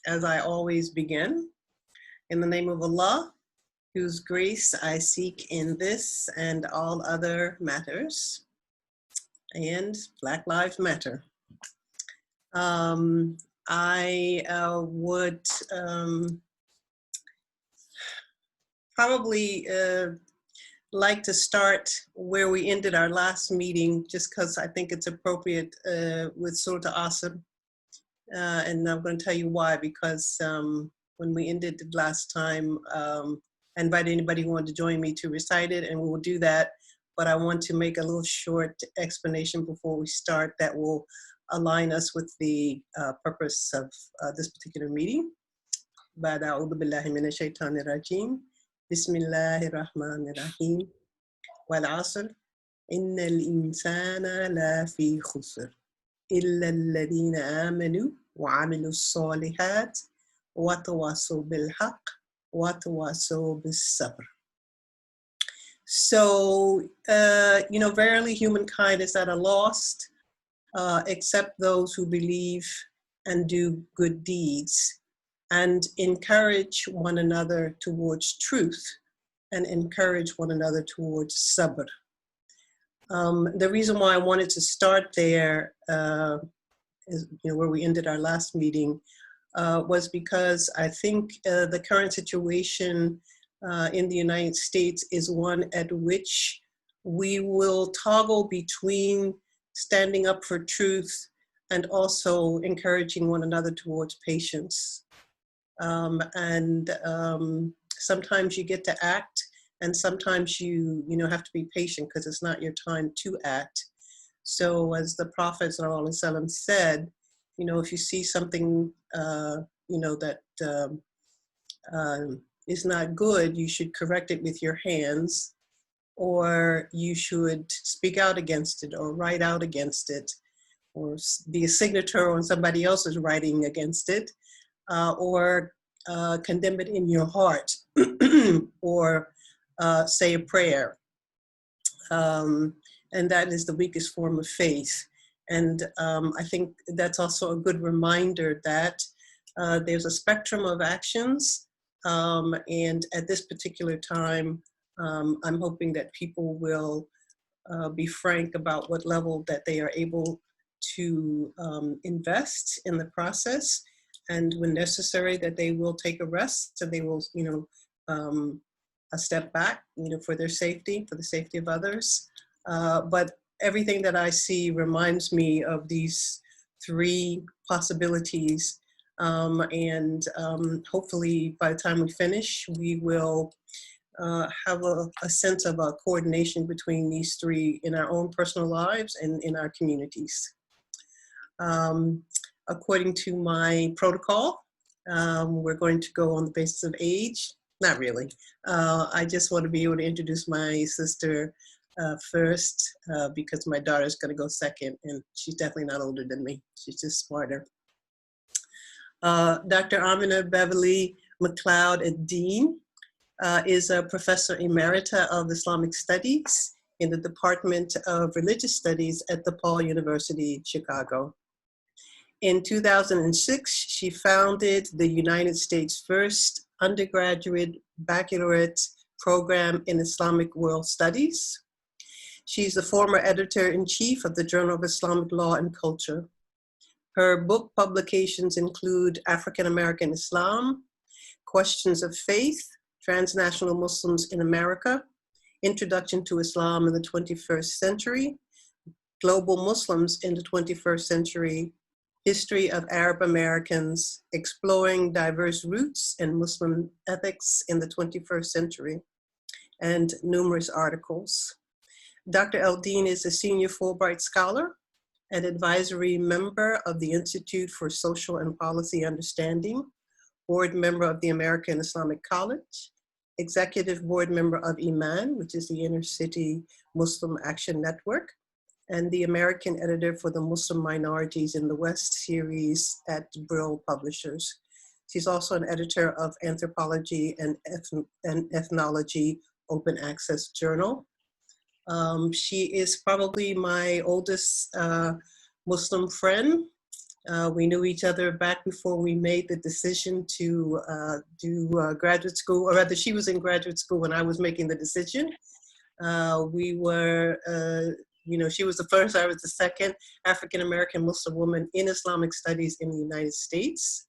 as I always begin, in the name of Allah, whose grace I seek in this and all other matters, and Black Lives Matter. I would probably like to start where we ended our last meeting, just because I think it's appropriate with Surah Asr. And I'm going to tell you why, because when we ended it last time, I invited anybody who wanted to join me to recite it, and we will do that. But I want to make a little short explanation before we start that will align us with the purpose of this particular meeting. بعد أعوذ بالله من الشيطان الرجيم بسم الله الرحمن الرحيم والعصر إن الإنسان لفي خسر إلا الذين آمنوا وعملوا الصالحات وتواصوا بالحق وتواصوا بالصبر. So, verily humankind is at a loss, except those who believe and do good deeds and encourage one another towards truth and encourage one another towards sabr. The reason why I wanted to start there, is, where we ended our last meeting, was because I think the current situation in the United States is one at which we will toggle between standing up for truth and also encouraging one another towards patience. Sometimes you get to act, and sometimes you have to be patient because it's not your time to act. So as the Prophet ﷺ said, if you see something, that is not good, you should correct it with your hands, or you should speak out against it, or write out against it, or be a signature on somebody else's writing against it, or condemn it in your heart, or say a prayer. And that is the weakest form of faith. And I think that's also a good reminder that there's a spectrum of actions. And at this particular time, I'm hoping that people will be frank about what level that they are able to invest in the process. And when necessary, that they will take a rest, and they will, a step back, for their safety, for the safety of others. But everything that I see reminds me of these three possibilities. Hopefully by the time we finish, we will have a sense of a coordination between these three in our own personal lives and in our communities. According to my protocol, we're going to go on the basis of age. Not really. I just want to be able to introduce my sister first, because my daughter's going to go second, and she's definitely not older than me. She's just smarter. Dr. Amina Beverly McLeod Dean is a professor emerita of Islamic Studies in the Department of Religious Studies at DePaul University, Chicago. In 2006, she founded the United States' first undergraduate baccalaureate program in Islamic World Studies. She's the former editor-in-chief of the Journal of Islamic Law and Culture. Her book publications include African American Islam, Questions of Faith, Transnational Muslims in America, Introduction to Islam in the 21st Century, Global Muslims in the 21st Century, History of Arab Americans, Exploring Diverse Roots and Muslim Ethics in the 21st Century, and numerous articles. Dr. Dean is a senior Fulbright scholar, an advisory member of the Institute for Social and Policy Understanding, board member of the American Islamic College, executive board member of IMAN, which is the Inner City Muslim Action Network, and the American editor for the Muslim Minorities in the West series at Brill Publishers. She's also an editor of Anthropology and Ethnology Open Access Journal. She is probably my oldest Muslim friend. We knew each other back before we made the decision to do graduate school, or rather she was in graduate school when I was making the decision. We were, she was the first, I was the second African-American Muslim woman in Islamic studies in the United States.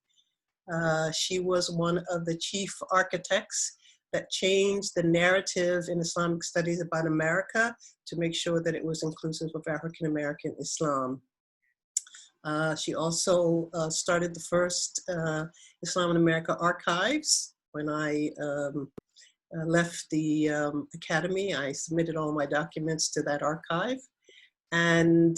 She was one of the chief architects that changed the narrative in Islamic studies about America to make sure that it was inclusive of African-American Islam. She also started the first Islam in America archives. When I left the academy, I submitted all my documents to that archive. And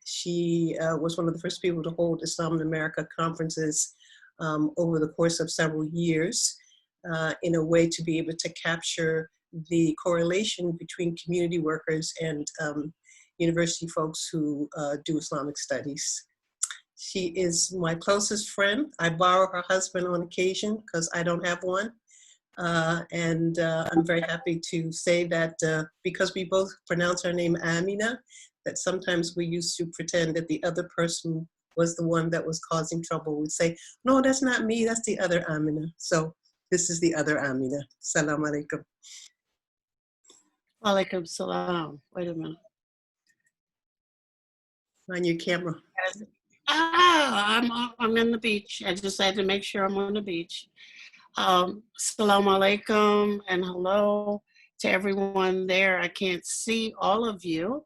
she was one of the first people to hold Islam in America conferences over the course of several years in a way to be able to capture the correlation between community workers and university folks who do Islamic studies. She is my closest friend. I borrow her husband on occasion because I don't have one. I'm very happy to say that because we both pronounce our name Amina, that sometimes we used to pretend that the other person was the one that was causing trouble. We'd say, no, that's not me, that's the other Amina. So this is the other Amina. Salam alaikum. Walaikum salam. Wait a minute. On your camera. I'm in the beach. I just had to make sure I'm on the beach. Assalamu alaikum and hello to everyone there. I can't see all of you.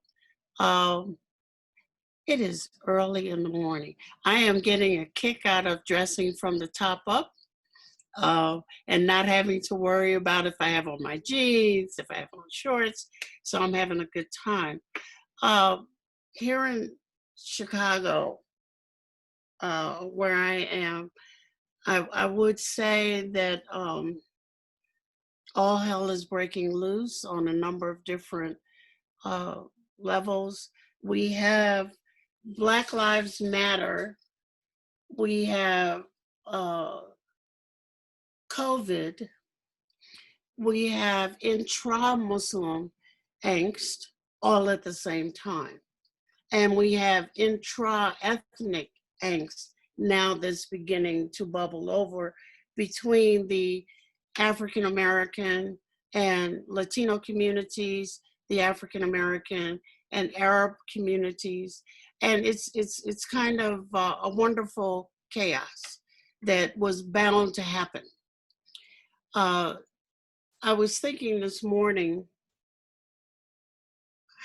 It is early in the morning. I am getting a kick out of dressing from the top up and not having to worry about if I have on my jeans, if I have on shorts. So I'm having a good time. Here in Chicago, where I am, I would say that all hell is breaking loose on a number of different levels. We have Black Lives Matter. We have COVID. We have intra-Muslim angst all at the same time. And we have intra-ethnic angst now that's beginning to bubble over between the African American and Latino communities, the African American and Arab communities. And it's kind of a wonderful chaos that was bound to happen. I was thinking this morning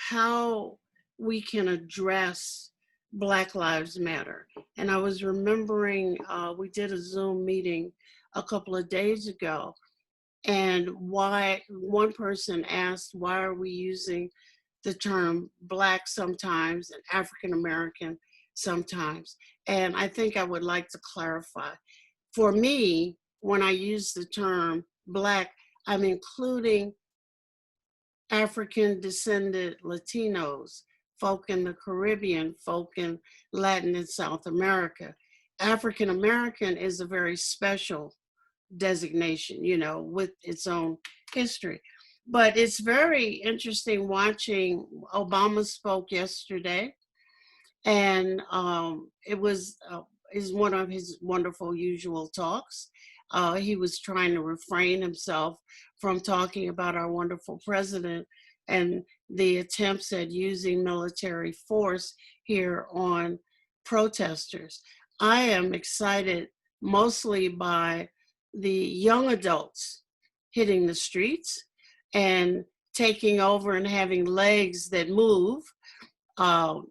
how we can address Black Lives Matter. And I was remembering we did a Zoom meeting a couple of days ago, and why one person asked, why are we using the term Black sometimes and African American sometimes? And I think I would like to clarify. For me, when I use the term Black, I'm including African descended Latinos, folk in the Caribbean, folk in Latin and South America. African American is a very special designation, with its own history. But it's very interesting watching. Obama spoke yesterday, and it was is one of his wonderful usual talks. He was trying to refrain himself from talking about our wonderful president and the attempts at using military force here on protesters. I am excited mostly by the young adults hitting the streets and taking over and having legs that move. And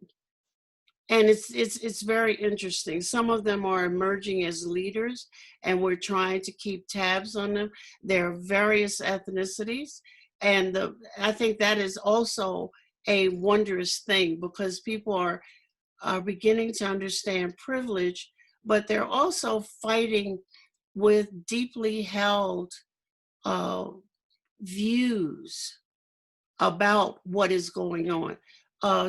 it's very interesting. Some of them are emerging as leaders, and we're trying to keep tabs on them. There are various ethnicities, and I think that is also a wondrous thing, because people are beginning to understand privilege, but they're also fighting with deeply held views about what is going on.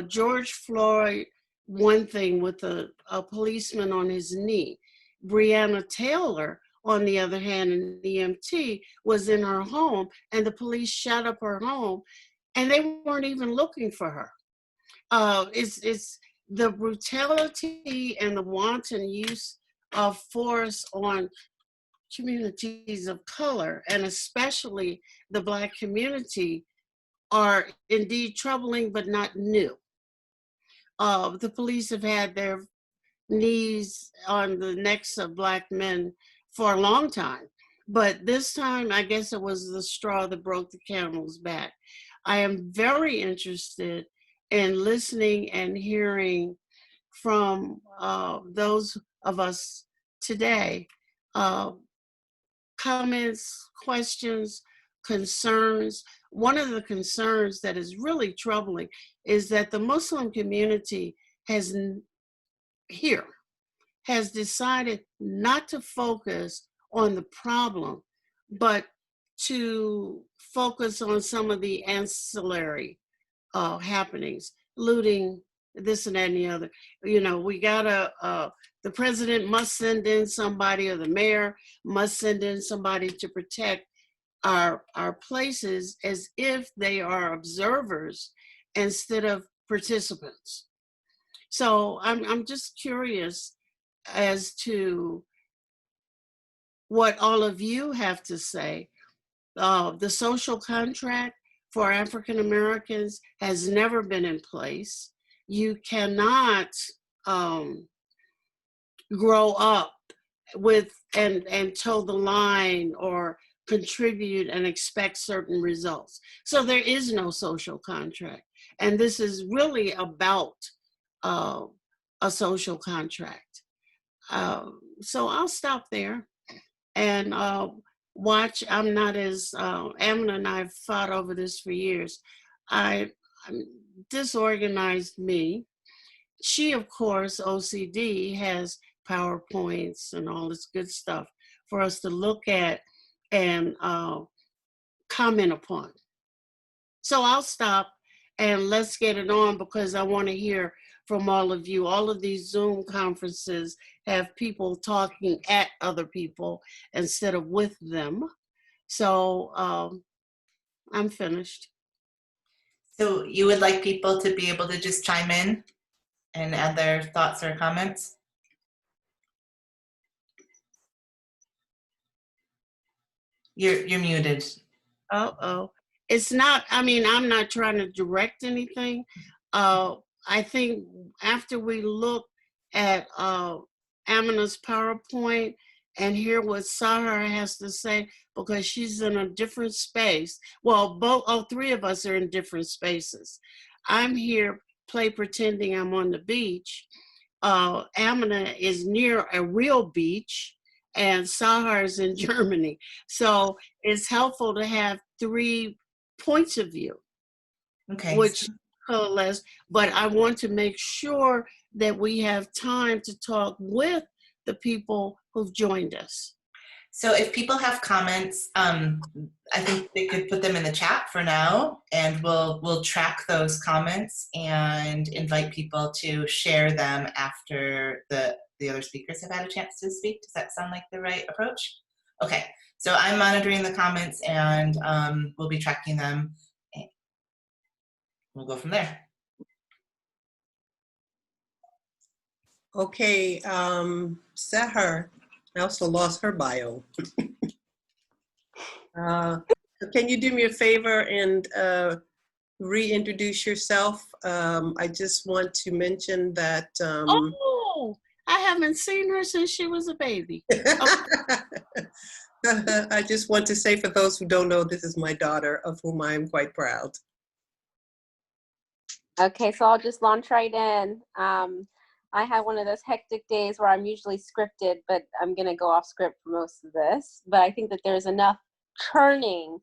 George Floyd, one thing with a policeman on his knee. Breonna Taylor, on the other hand, an EMT, was in her home, and the police shut up her home, and they weren't even looking for her. the brutality and the wanton use of force on communities of color, and especially the Black community, are indeed troubling but not new. The police have had their knees on the necks of Black men for a long time. But this time, I guess it was the straw that broke the camel's back. I am very interested in listening and hearing from those of us today, uh, comments, questions, concerns. One of the concerns that is really troubling is that the Muslim community has here has decided not to focus on the problem, but to focus on some of the ancillary happenings, looting, this and that and the other. You know, we gotta, the president must send in somebody, or the mayor must send in somebody to protect our places, as if they are observers instead of participants. So I'm just curious as to what all of you have to say. The social contract for African Americans has never been in place. You cannot grow up with and toe the line or contribute and expect certain results. So there is no social contract. And this is really about a social contract. So I'll stop there and watch. I'm not as, Amna and I have fought over this for years. I'm disorganized me. She, of course, OCD, has PowerPoints and all this good stuff for us to look at and comment upon. So I'll stop and let's get it on, because I want to hear from all of you. All of these Zoom conferences have people talking at other people instead of with them. So I'm finished. So you would like people to be able to just chime in and add their thoughts or comments? You're muted. Uh-oh. It's not, I mean, I'm not trying to direct anything. I think after we look at Amina's PowerPoint and hear what Sahar has to say, because she's in a different space. Well, all three of us are in different spaces. I'm here pretending I'm on the beach. Amina is near a real beach, and Sahar is in Germany. So it's helpful to have three points of view, Okay. which coalesce, but I want to make sure that we have time to talk with the people who've joined us. So if people have comments, I think they could put them in the chat for now, and we'll track those comments and invite people to share them after the other speakers have had a chance to speak. Does that sound like the right approach? Okay, so I'm monitoring the comments, and we'll be tracking them. We'll go from there. Okay, Sahar, I also lost her bio. Can you do me a favor and reintroduce yourself? I just want to mention that. Oh, I haven't seen her since she was a baby. I just want to say, for those who don't know, this is my daughter, of whom I am quite proud. Okay, so I'll just launch right in. I had one of those hectic days where I'm usually scripted, but I'm going to go off script for most of this. But I think that there's enough churning.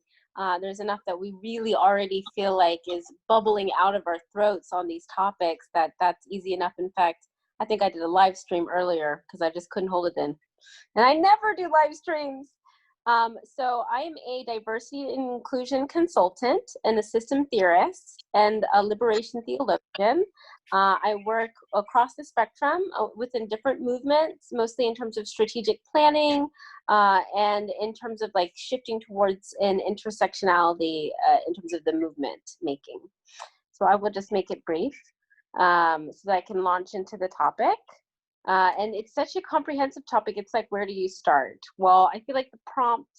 There's enough that we really already feel like is bubbling out of our throats on these topics that's easy enough. In fact, I think I did a live stream earlier because I just couldn't hold it in. And I never do live streams. So I am a diversity and inclusion consultant and a system theorist and a liberation theologian. I work across the spectrum within different movements, mostly in terms of strategic planning and in terms of like shifting towards an intersectionality in terms of the movement making. So I will just make it brief. so that I can launch into the topic. And it's such a comprehensive topic. It's like, where do you start? Well, I feel like the prompt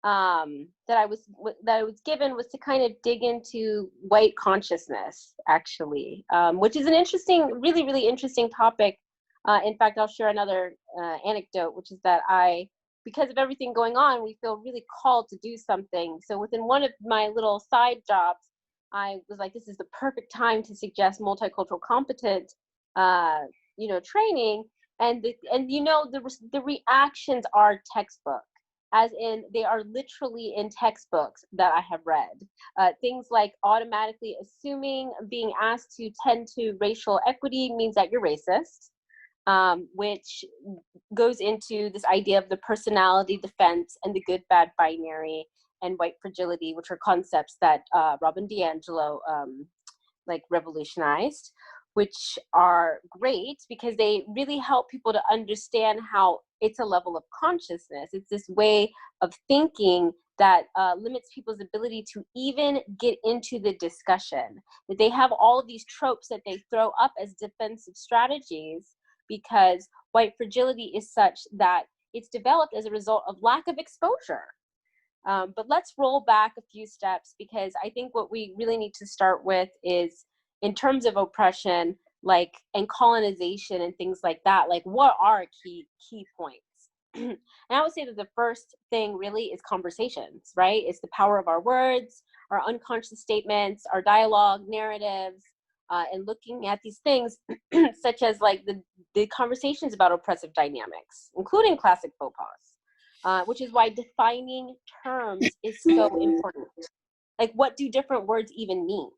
that I was given was to kind of dig into white consciousness, actually, which is an interesting, really, really interesting topic. In fact, I'll share another anecdote, which is that because of everything going on, we feel really called to do something. So within one of my little side jobs, I was like, this is the perfect time to suggest multicultural competent, training. And the reactions are textbook, as in they are literally in textbooks that I have read. Things like automatically assuming being asked to tend to racial equity means that you're racist, which goes into this idea of the personality defense and the good bad binary and white fragility, which are concepts that Robin DiAngelo revolutionized, which are great because they really help people to understand how it's a level of consciousness. It's this way of thinking that limits people's ability to even get into the discussion. That they have all of these tropes that they throw up as defensive strategies because white fragility is such that it's developed as a result of lack of exposure. But let's roll back a few steps, because I think what we really need to start with is, in terms of oppression, and colonization and things like that, what are key points? And I would say that the first thing really is conversations, right? It's the power of our words, our unconscious statements, our dialogue, narratives, and looking at these things such as the conversations about oppressive dynamics, including classic faux pas, which is why defining terms is so important. What do different words even mean?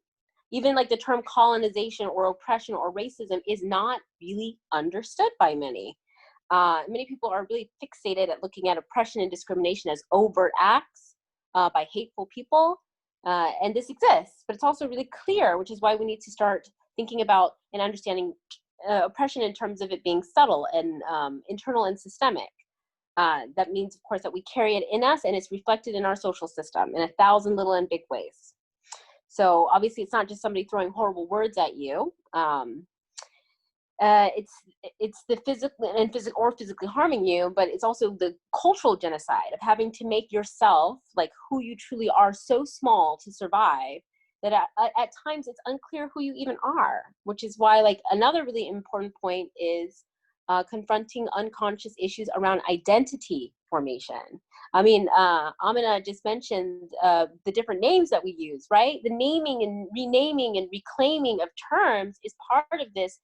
Even the term colonization or oppression or racism is not really understood by many. Many people are really fixated at looking at oppression and discrimination as overt acts by hateful people. And this exists, but it's also really clear, which is why we need to start thinking about and understanding oppression in terms of it being subtle and internal and systemic. That means, of course, that we carry it in us and it's reflected in our social system in 1,000 little and big ways. So obviously it's not just somebody throwing horrible words at you. It's the physically harming you, but it's also the cultural genocide of having to make yourself, who you truly are, so small to survive that at times it's unclear who you even are, which is why another really important point is confronting unconscious issues around identity formation. I mean, Amina just mentioned the different names that we use, right? The naming and renaming and reclaiming of terms is part of this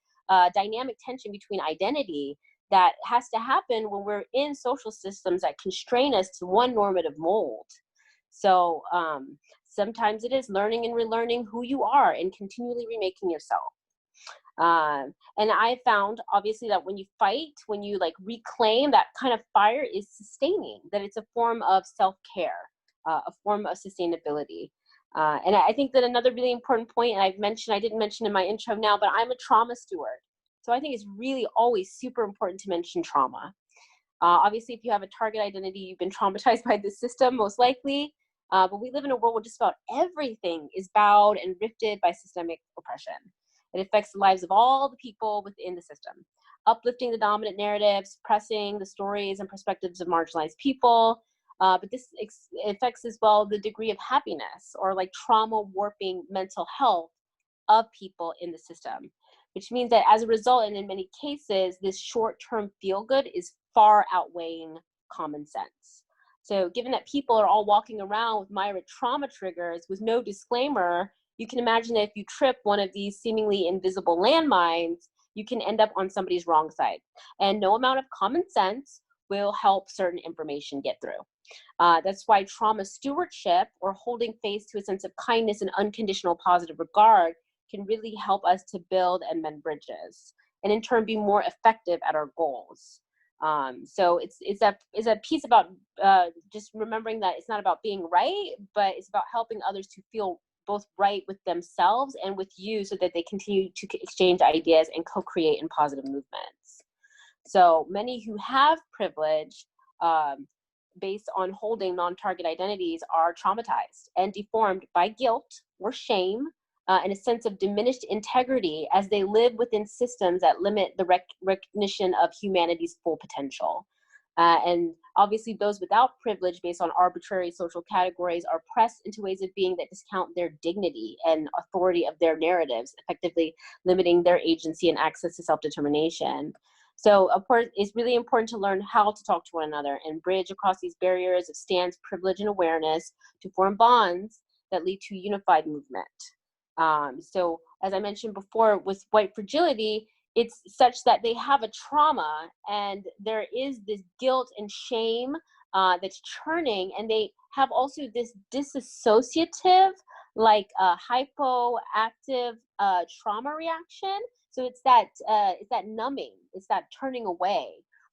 dynamic tension between identity that has to happen when we're in social systems that constrain us to one normative mold. So sometimes it is learning and relearning who you are and continually remaking yourself. And I found, obviously, that when you fight, when you reclaim, that kind of fire is sustaining, that it's a form of self-care, a form of sustainability. And I think that another really important point, and I didn't mention in my intro now, but I'm a trauma steward. So I think it's really always super important to mention trauma. Obviously, if you have a target identity, you've been traumatized by the system, most likely. But we live in a world where just about everything is bowed and rifted by systemic oppression. It affects the lives of all the people within the system, uplifting the dominant narrative, suppressing the stories and perspectives of marginalized people. But this affects as well the degree of happiness or trauma warping mental health of people in the system, which means that as a result, and in many cases, this short-term feel-good is far outweighing common sense. So given that people are all walking around with myriad trauma triggers with no disclaimer, you can imagine that if you trip one of these seemingly invisible landmines, you can end up on somebody's wrong side. And no amount of common sense will help certain information get through. That's why trauma stewardship, or holding face to a sense of kindness and unconditional positive regard, can really help us to build and mend bridges, and in turn be more effective at our goals. So it's a piece about just remembering that it's not about being right, but it's about helping others to feel both right with themselves and with you, so that they continue to exchange ideas and co-create in positive movements. So many who have privilege based on holding non-target identities are traumatized and deformed by guilt or shame and a sense of diminished integrity as they live within systems that limit the recognition of humanity's full potential. And obviously those without privilege based on arbitrary social categories are pressed into ways of being that discount their dignity and authority of their narratives, effectively limiting their agency and access to self-determination. So of course, it's really important to learn how to talk to one another and bridge across these barriers of stance, privilege, and awareness to form bonds that lead to unified movement. So as I mentioned before, with white fragility, it's such that they have a trauma and there is this guilt and shame that's churning, and they have also this disassociative, like hypoactive trauma reaction. So it's that numbing, it's that turning away,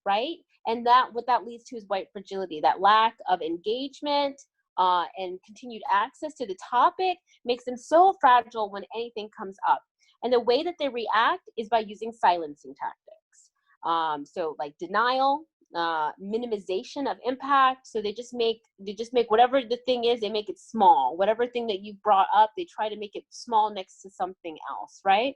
right? And that what that leads to is white fragility, that lack of engagement and continued access to the topic makes them so fragile when anything comes up. And the way that they react is by using silencing tactics. So like denial, minimization of impact. So they just make whatever the thing is, they make it small. Whatever thing that you brought up, they try to make it small next to something else, right?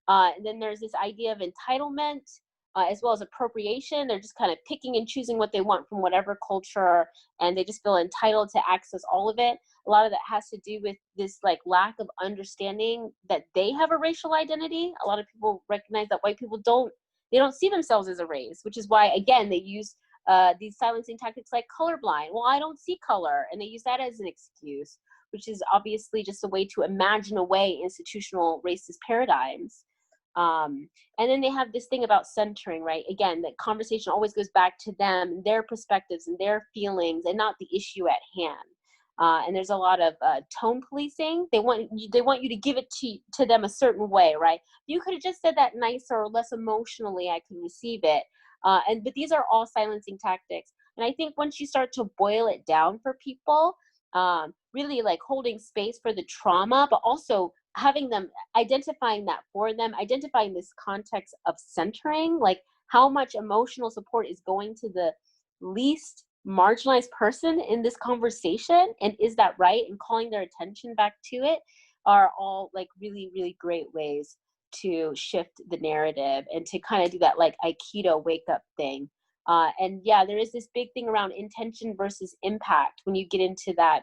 And then there's this idea of entitlement, as well as appropriation. They're just kind of picking and choosing what they want from whatever culture, and they just feel entitled to access all of it. A lot of that has to do with this like lack of understanding that they have a racial identity. A lot of people recognize that white people don't see themselves as a race, which is why, again, they use these silencing tactics like colorblind. Well, I don't see color, and they use that as an excuse, which is obviously just a way to imagine away institutional racist paradigms. And then they have this thing about centering, right? Again, the conversation always goes back to them, their perspectives and their feelings, and not the issue at hand. And there's a lot of tone policing. They want you to give it to them a certain way, right? You could have just said that nicer or less emotionally, I could receive it. But these are all silencing tactics. And I think once you start to boil it down for people, really like holding space for the trauma, but also having them, identifying that for them, identifying this context of centering, like how much emotional support is going to the least marginalized person in this conversation, and is that right, and calling their attention back to it, are all like really, really great ways to shift the narrative and to kind of do that like Aikido wake up thing. And yeah, there is this big thing around intention versus impact when you get into that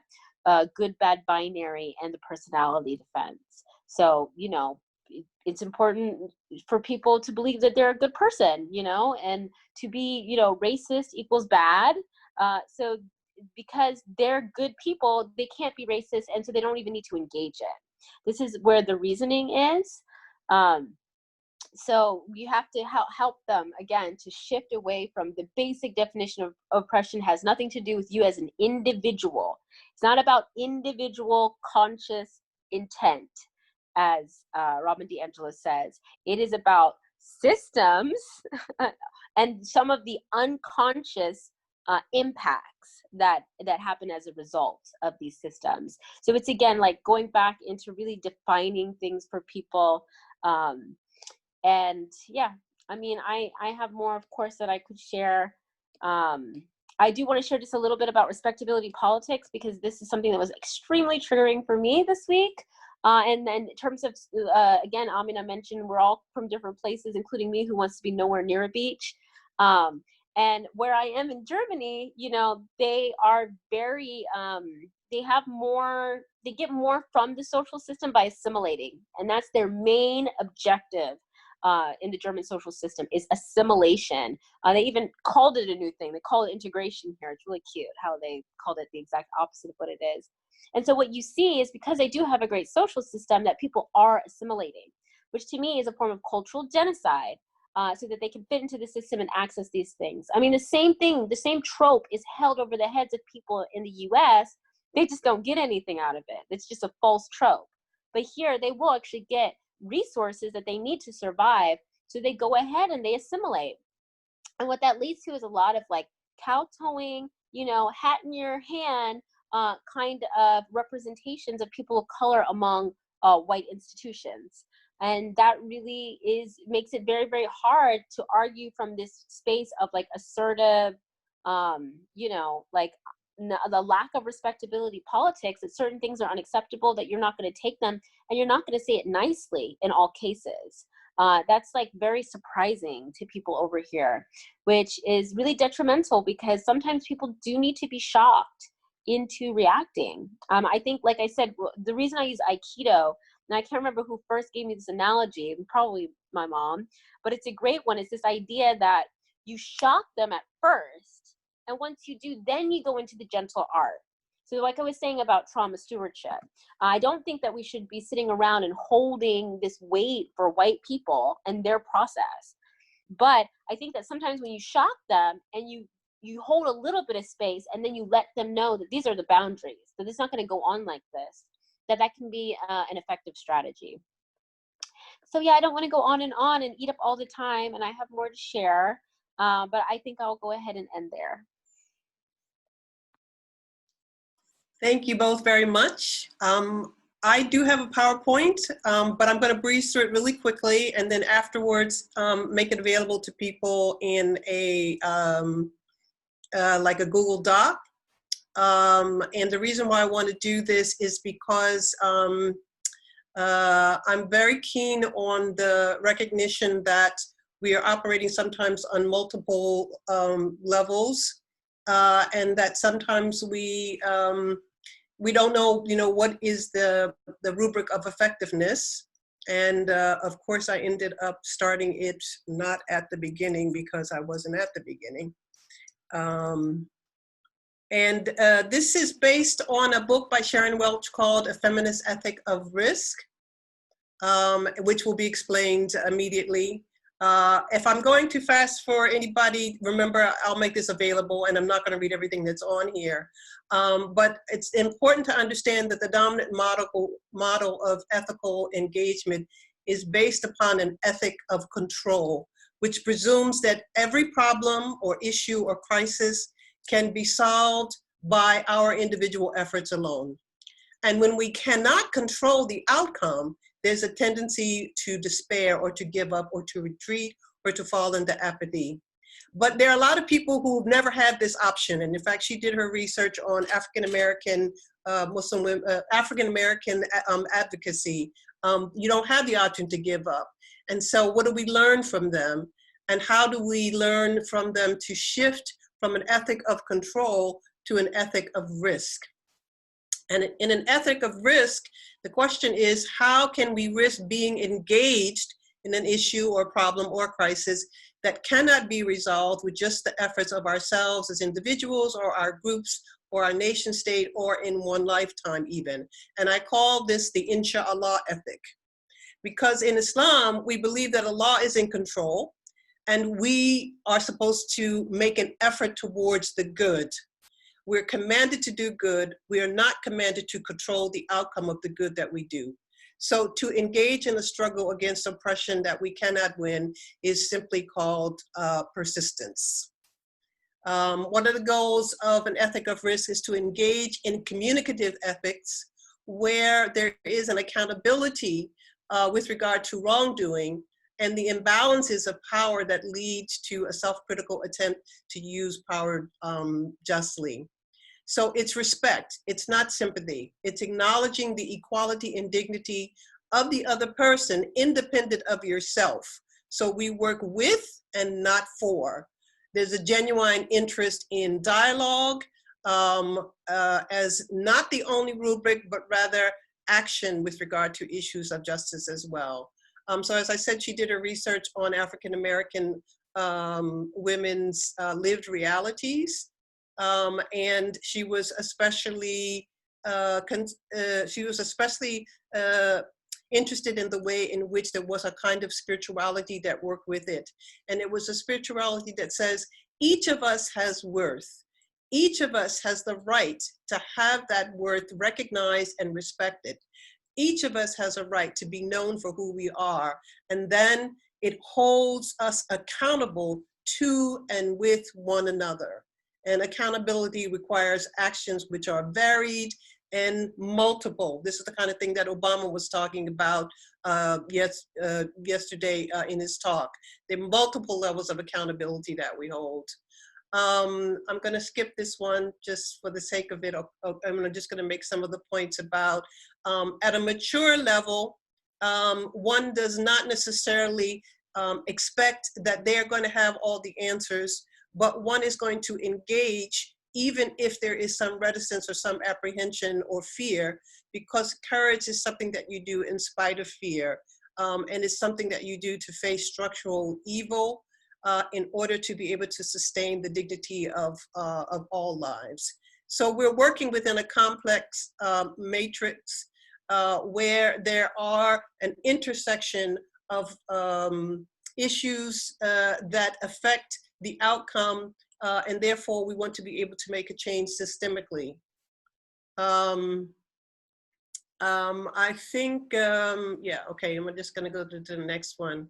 good, bad binary and the personality defense. So, you know, it's important for people to believe that they're a good person, you know, and to be, you know, racist equals bad. So because they're good people, they can't be racist, and so they don't even need to engage it. This is where the reasoning is. So you have to help them, again, to shift away from the basic definition of oppression has nothing to do with you as an individual. It's not about individual conscious intent, as Robin DiAngelo says. It is about systems and some of the unconscious impacts that happen as a result of these systems. So it's, again, like going back into really defining things for people. And yeah, I mean, I have more, of course, that I could share. I do want to share just a little bit about respectability politics, because this is something that was extremely triggering for me this week. And then in terms of, again, Amina mentioned we're all from different places, including me, who wants to be nowhere near a beach. And where I am in Germany, you know, they are very, they get more from the social system by assimilating. And that's their main objective in the German social system, is assimilation. They even called it a new thing. They call it integration here. It's really cute how they called it the exact opposite of what it is. And so what you see is, because they do have a great social system, that people are assimilating, which to me is a form of cultural genocide, so that they can fit into the system and access these things. I mean, the same thing, the same trope is held over the heads of people in the US. They just don't get anything out of it. It's just a false trope. But here they will actually get resources that they need to survive. So they go ahead and they assimilate. And what that leads to is a lot of like kowtowing, you know, hat in your hand, kind of representations of people of color among white institutions. And that really makes it very, very hard to argue from this space of like assertive, you know, like the lack of respectability politics, that certain things are unacceptable, that you're not going to take them, and you're not going to say it nicely in all cases. That's like very surprising to people over here, which is really detrimental, because sometimes people do need to be shocked into reacting. I think, like I said, the reason I use Aikido, and I can't remember who first gave me this analogy, probably my mom, but it's a great one. It's this idea that you shock them at first, and once you do, then you go into the gentle art. So like I was saying about trauma stewardship, I don't think that we should be sitting around and holding this weight for white people and their process. But I think that sometimes when you shock them and you hold a little bit of space, and then you let them know that these are the boundaries, that it's not going to go on like this, that can be an effective strategy. So yeah, I don't want to go on and eat up all the time, and I have more to share, but I think I'll go ahead and end there. Thank you both very much. I do have a PowerPoint, but I'm going to breeze through it really quickly, and then afterwards make it available to people in a like a Google Doc. And the reason why I want to do this is because I'm very keen on the recognition that we are operating sometimes on multiple levels, and that sometimes we don't know, what is the rubric of effectiveness. And of course, I ended up starting it not at the beginning, because I wasn't at the beginning. And this is based on a book by Sharon Welch called A Feminist Ethic of Risk, which will be explained immediately. If I'm going too fast for anybody, remember, I'll make this available, and I'm not going to read everything that's on here. But it's important to understand that the dominant model of ethical engagement is based upon an ethic of control, which presumes that every problem or issue or crisis can be solved by our individual efforts alone. And when we cannot control the outcome, there's a tendency to despair or to give up or to retreat or to fall into apathy. But there are a lot of people who've never had this option. And in fact, she did her research on African-American Muslim women, African-American advocacy. You don't have the option to give up. And so what do we learn from them? And how do we learn from them to shift from an ethic of control to an ethic of risk? And in an ethic of risk, the question is, how can we risk being engaged in an issue or problem or crisis that cannot be resolved with just the efforts of ourselves as individuals or our groups or our nation state or in one lifetime even? And I call this the Inshallah ethic. Because in Islam, we believe that Allah is in control, and we are supposed to make an effort towards the good. We're commanded to do good. We are not commanded to control the outcome of the good that we do. So to engage in a struggle against oppression that we cannot win is simply called persistence. One of the goals of an ethic of risk is to engage in communicative ethics, where there is an accountability with regard to wrongdoing and the imbalances of power that leads to a self-critical attempt to use power justly. So it's respect, it's not sympathy. It's acknowledging the equality and dignity of the other person independent of yourself. So we work with and not for. There's a genuine interest in dialogue as not the only rubric, but rather action with regard to issues of justice as well. So as I said, she did her research on African-American women's lived realities. And she was especially interested in the way in which there was a kind of spirituality that worked with it. And it was a spirituality that says, each of us has worth. Each of us has the right to have that worth recognized and respected. Each of us has a right to be known for who we are. And then it holds us accountable to and with one another. And accountability requires actions which are varied and multiple. This is the kind of thing that Obama was talking about yesterday in his talk. There are multiple levels of accountability that we hold. I'm going to skip this one just for the sake of it. I'm just going to make some of the points about at a mature level, one does not necessarily expect that they're going to have all the answers, but one is going to engage even if there is some reticence or some apprehension or fear, because courage is something that you do in spite of fear. And it's something that you do to face structural evil in order to be able to sustain the dignity of all lives. So we're working within a complex matrix where there are an intersection of issues that affect the outcome, and therefore we want to be able to make a change systemically. I think, yeah, okay, I'm just gonna go to the next one.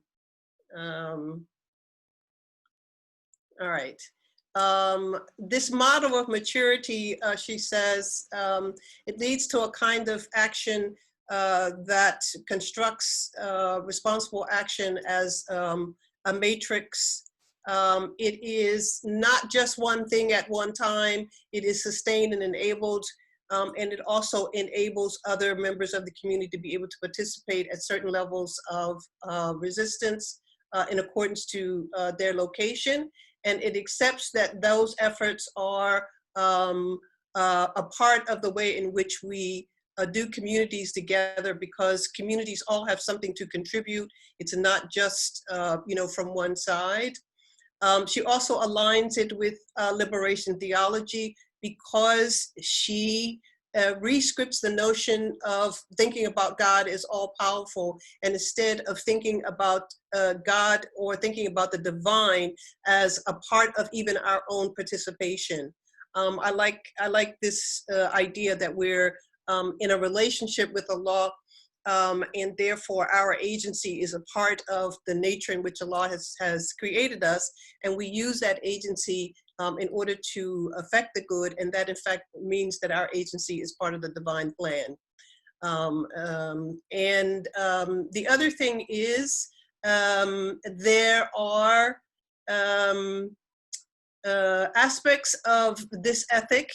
All right. This model of maturity, she says, it leads to a kind of action that constructs responsible action as a matrix. It is not just one thing at one time. It is sustained and enabled, and it also enables other members of the community to be able to participate at certain levels of resistance in accordance to their location. And it accepts that those efforts are a part of the way in which we do communities together, because communities all have something to contribute. It's not just from one side. She also aligns it with liberation theology, because she rescripts the notion of thinking about God as all powerful, and instead of thinking about God or thinking about the divine as a part of even our own participation. I like this idea that we're in a relationship with Allah, and therefore our agency is a part of the nature in which Allah has created us, and we use that agency in order to affect the good, and that in fact means that our agency is part of the divine plan. The other thing is there are aspects of this ethic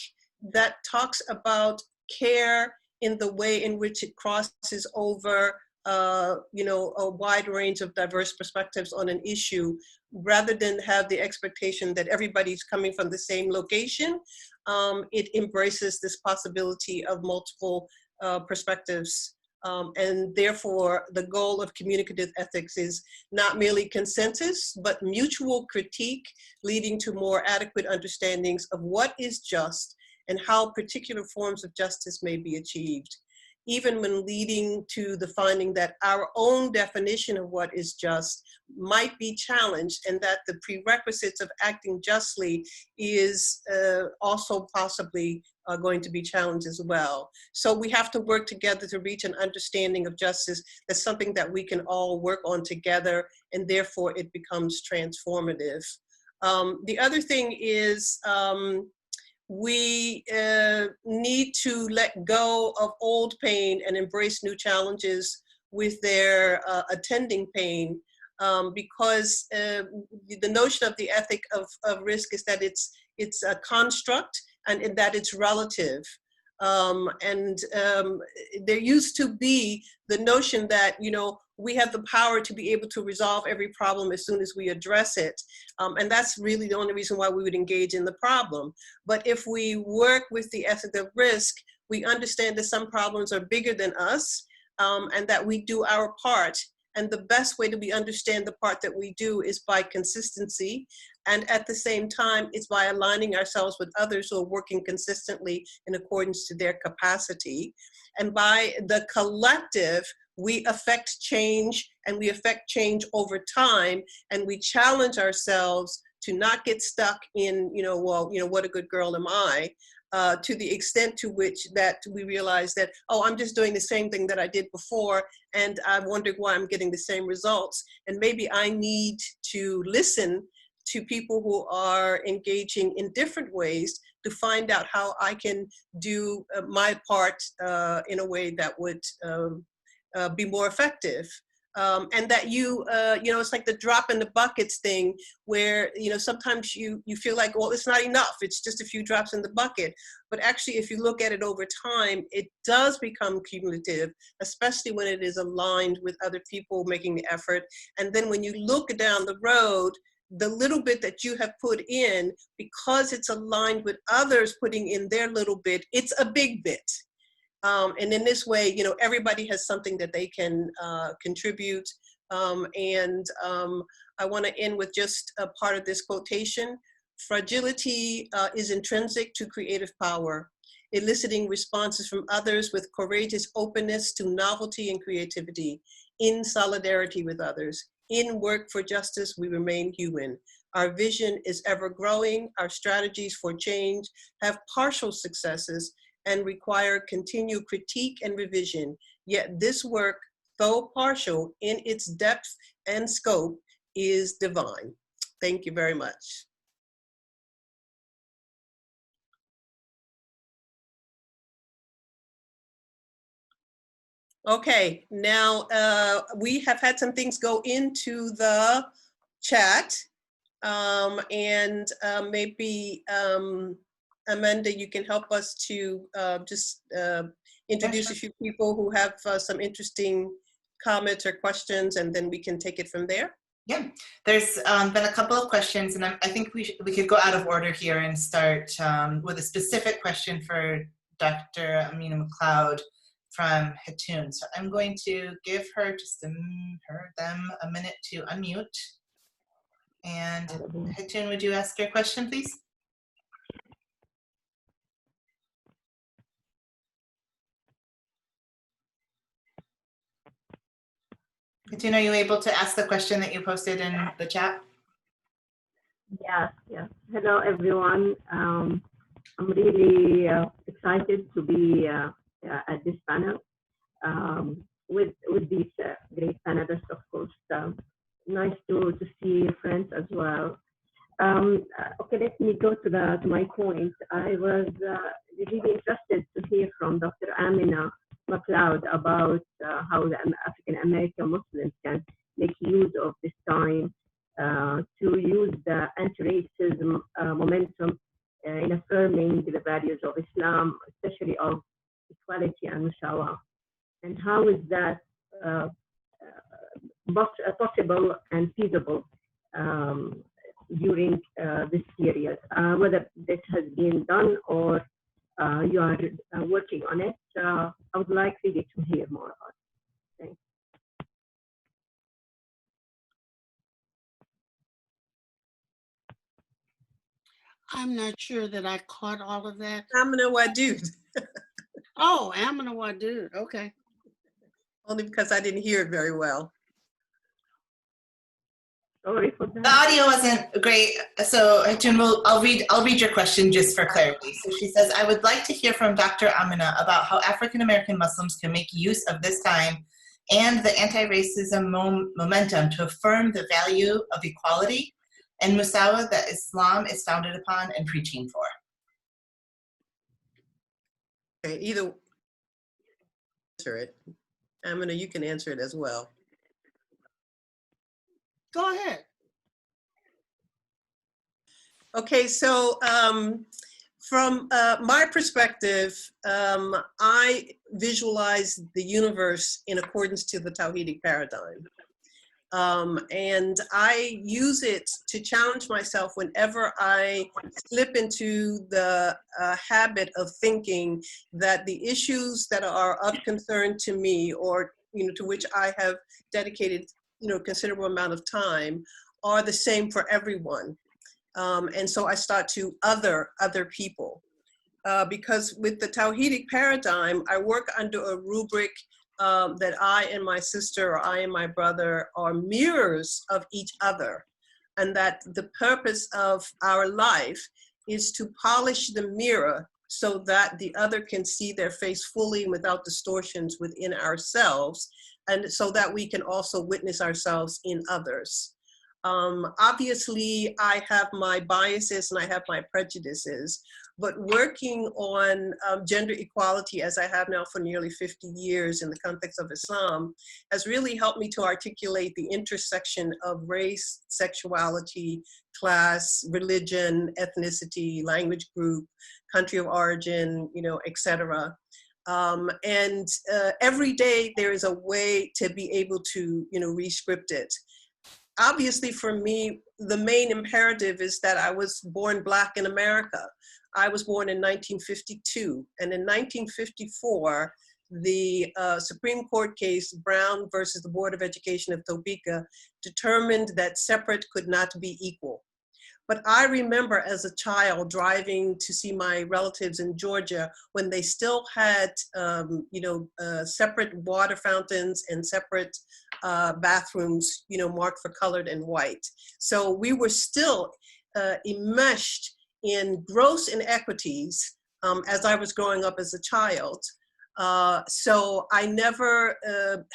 that talks about care in the way in which it crosses over a wide range of diverse perspectives on an issue, rather than have the expectation that everybody's coming from the same location. It embraces this possibility of multiple perspectives. And therefore, the goal of communicative ethics is not merely consensus, but mutual critique, leading to more adequate understandings of what is just and how particular forms of justice may be achieved, even when leading to the finding that our own definition of what is just might be challenged, and that the prerequisites of acting justly is also possibly going to be challenged as well. So we have to work together to reach an understanding of justice. That's something that we can all work on together, and therefore it becomes transformative. The other thing is, we need to let go of old pain and embrace new challenges with their attending pain, because the notion of the ethic of risk is that it's a construct and that it's relative. There used to be the notion that, we have the power to be able to resolve every problem as soon as we address it. And that's really the only reason why we would engage in the problem. But if we work with the ethic of risk, we understand that some problems are bigger than us, and that we do our part. And the best way that we understand the part that we do is by consistency. And at the same time, it's by aligning ourselves with others who are working consistently in accordance to their capacity. And by the collective, we affect change, and we affect change over time, and we challenge ourselves to not get stuck in, what a good girl am I, to the extent to which that we realize that, oh, I'm just doing the same thing that I did before, and I wonder why I'm getting the same results. And maybe I need to listen to people who are engaging in different ways to find out how I can do my part in a way that would be more effective. and that it's like the drop in the buckets thing where, sometimes you feel like, well, it's not enough. It's just a few drops in the bucket. But actually, if you look at it over time, it does become cumulative, especially when it is aligned with other people making the effort. And then when you look down the road, the little bit that you have put in, because it's aligned with others putting in their little bit, it's a big bit. And in this way, everybody has something that they can contribute. I want to end with just a part of this quotation. Fragility is intrinsic to creative power, eliciting responses from others with courageous openness to novelty and creativity, in solidarity with others. In work for justice, we remain human. Our vision is ever growing. Our strategies for change have partial successes and require continued critique and revision. Yet this work, though partial in its depth and scope, is divine. Thank you very much. Okay, now we have had some things go into the chat, and maybe Amanda, you can help us to just introduce a few people who have some interesting comments or questions, and then we can take it from there. Yeah, there's been a couple of questions, and I think we could go out of order here and start with a specific question for Dr. Amina McLeod from Hatun. So I'm going to give her just them a minute to unmute. And Hatun, would you ask your question, please? Hatun, are you able to ask the question that you posted in the chat? Yes. Hello, everyone. I'm really excited to be at this panel with these great panelists, of course. Nice to see friends as well. Okay, let me go to my point. I was really interested to hear from Dr. Amina McLeod about how the African American Muslims can make use of this time to use the anti-racism momentum in affirming the values of Islam, especially of equality and mushawarah. And how is that possible and feasible during this period? Whether this has been done or you are working on it, I would like really to hear more about it. Thanks. I'm not sure that I caught all of that. Amina Wadud. Oh, Amina Wadud. Okay. Only because I didn't hear it very well. Sorry for that. The audio wasn't great, so Hatun, I'll read your question just for clarity. So she says, I would like to hear from Dr. Amina about how African American Muslims can make use of this time and the anti-racism momentum to affirm the value of equality and musawa that Islam is founded upon and preaching for. Okay, either answer it. Amina, you can answer it as well. Go ahead. Okay, so from my perspective, I visualize the universe in accordance to the Tawhidic paradigm. And I use it to challenge myself whenever I slip into the habit of thinking that the issues that are of concern to me, or to which I have dedicated considerable amount of time, are the same for everyone. And so I start to other people. Because with the Tawhidic paradigm, I work under a rubric that I and my sister, or I and my brother, are mirrors of each other. And that the purpose of our life is to polish the mirror so that the other can see their face fully without distortions within ourselves, and so that we can also witness ourselves in others. Obviously, I have my biases and I have my prejudices, but working on gender equality, as I have now for nearly 50 years in the context of Islam, has really helped me to articulate the intersection of race, sexuality, class, religion, ethnicity, language group, country of origin, etc. And every day there is a way to be able to, re-script it. Obviously, for me, the main imperative is that I was born Black in America. I was born in 1952, and in 1954, the Supreme Court case, Brown versus the Board of Education of Topeka, determined that separate could not be equal. But I remember as a child driving to see my relatives in Georgia when they still had, separate water fountains and separate bathrooms, marked for colored and white. So we were still enmeshed in gross inequities as I was growing up as a child. So I never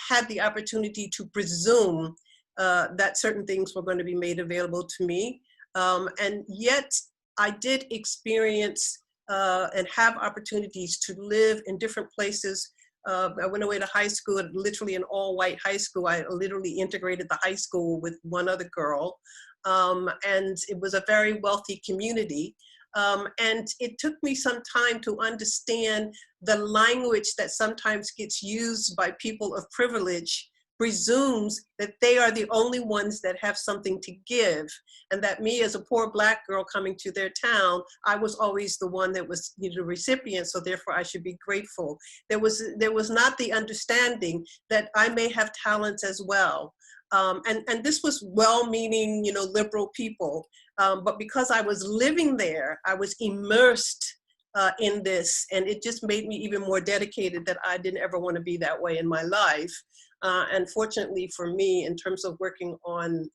had the opportunity to presume that certain things were going to be made available to me. And yet I did experience and have opportunities to live in different places. I went away to high school, literally an all-white high school. I literally integrated the high school with one other girl. And it was a very wealthy community. And it took me some time to understand the language that sometimes gets used by people of privilege presumes that they are the only ones that have something to give, and that me as a poor Black girl coming to their town, I was always the one that was the recipient, so therefore I should be grateful. There was not the understanding that I may have talents as well. And this was well-meaning, liberal people, but because I was living there, I was immersed in this, and it just made me even more dedicated that I didn't ever want to be that way in my life. And fortunately for me, in terms of working on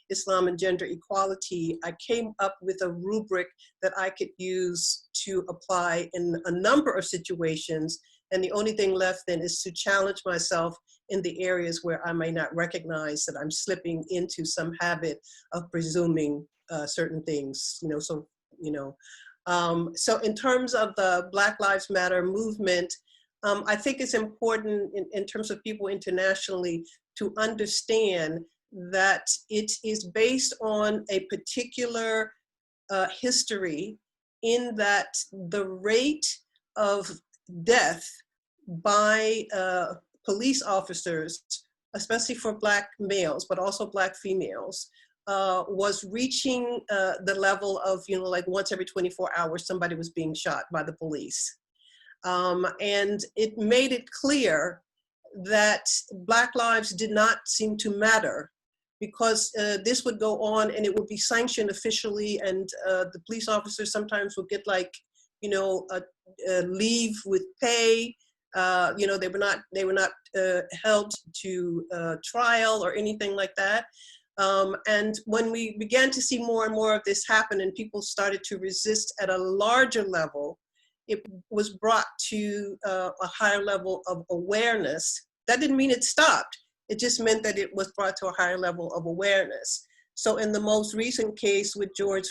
Islam and gender equality, I came up with a rubric that I could use to apply in a number of situations. And the only thing left then is to challenge myself in the areas where I may not recognize that I'm slipping into some habit of presuming certain things, so in terms of the Black Lives Matter movement, I think it's important in terms of people internationally to understand that it is based on a particular history, in that the rate of death by police officers, especially for Black males, but also Black females, was reaching the level of, like once every 24 hours, somebody was being shot by the police. And it made it clear that Black lives did not seem to matter, because this would go on and it would be sanctioned officially, and the police officers sometimes would get a leave with pay. They were not held to trial or anything like that. And when we began to see more and more of this happen and people started to resist at a larger level, it was brought to a higher level of awareness. That didn't mean it stopped. It just meant that it was brought to a higher level of awareness. So in the most recent case with George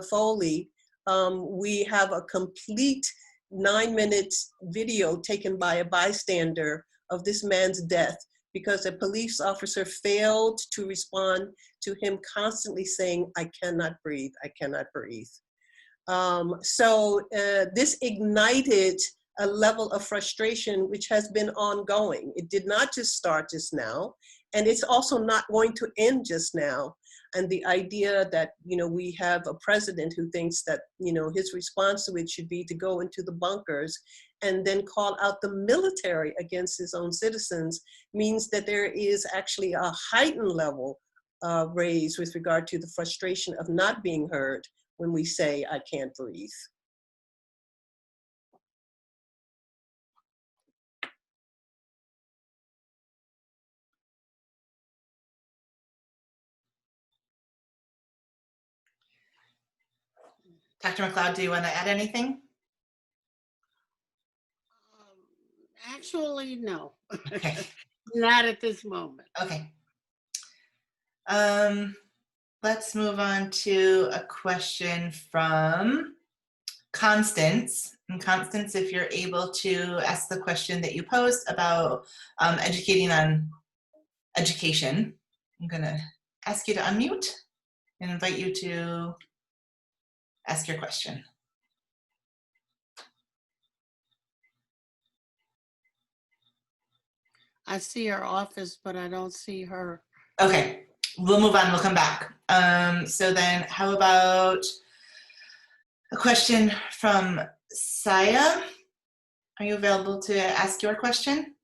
Foley, we have a complete 9-minute video taken by a bystander of this man's death, because a police officer failed to respond to him constantly saying, "I cannot breathe, I cannot breathe." This ignited a level of frustration which has been ongoing. It did not just start just now, and it's also not going to end just now. And the idea that, we have a president who thinks that, his response to it should be to go into the bunkers and then call out the military against his own citizens means that there is actually a heightened level raised with regard to the frustration of not being heard when we say, "I can't breathe." Dr. McLeod, do you want to add anything? Actually, no. Okay. Not at this moment. Okay. Let's move on to a question from Constance. And Constance, if you're able to ask the question that you posed about educating on education, I'm going to ask you to unmute and invite you to ask your question. I see her office, but I don't see her. Okay, we'll move on. We'll come back. So then how about a question from Saya? Are you available to ask your question?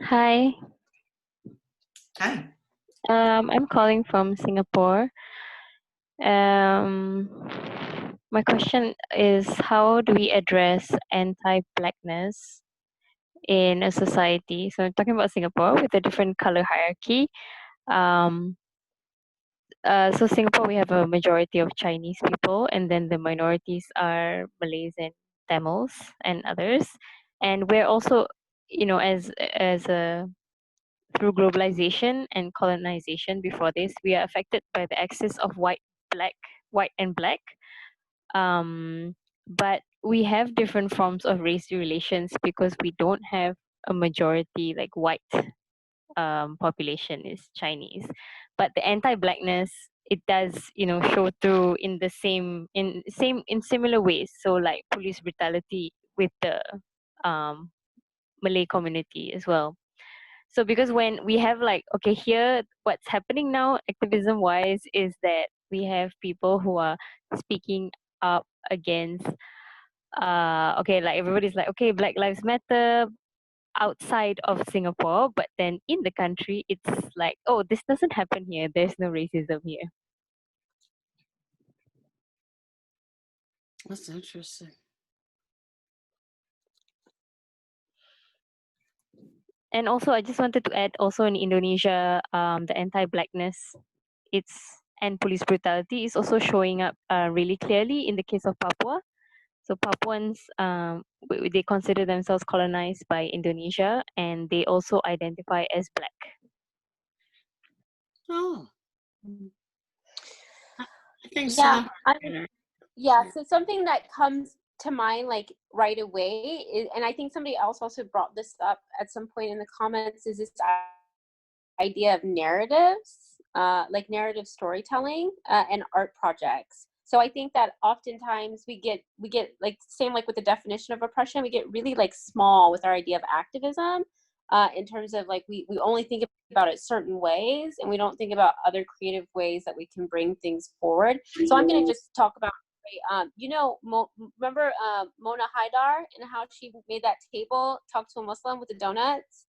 Hi, Hi. I'm calling from Singapore. My question is, how do we address anti-blackness in a society? So I'm talking about Singapore with a different color hierarchy. So Singapore, we have a majority of Chinese people, and then the minorities are Malays and Tamils and others. And we're also, as a through globalization and colonization before this, we are affected by the axis of white and black. But we have different forms of race relations because we don't have a majority like white population is Chinese. But the anti-blackness, it does, show through in the in similar ways. So like police brutality with the Malay community as well. So because when we have like, okay, here, what's happening now, activism wise, is that we have people who are speaking up against, okay, like everybody's like, okay, Black Lives Matter outside of Singapore, but then in the country, it's like, oh, this doesn't happen here. There's no racism here. That's interesting. And also, I just wanted to add also in Indonesia, the anti-blackness, and police brutality is also showing up really clearly in the case of Papua. So Papuans, they consider themselves colonized by Indonesia, and they also identify as black. Oh, I think Yeah, so. yeah. So something that comes to mind like right away is, and I think somebody else also brought this up at some point in the comments, is this idea of narratives, like narrative storytelling and art projects. So I think that oftentimes we get like same like with the definition of oppression, we get really like small with our idea of activism in terms of like we only think about it certain ways and we don't think about other creative ways that we can bring things forward. So I'm going to just talk about remember Mona Haidar and how she made that table talk to a Muslim with the donuts?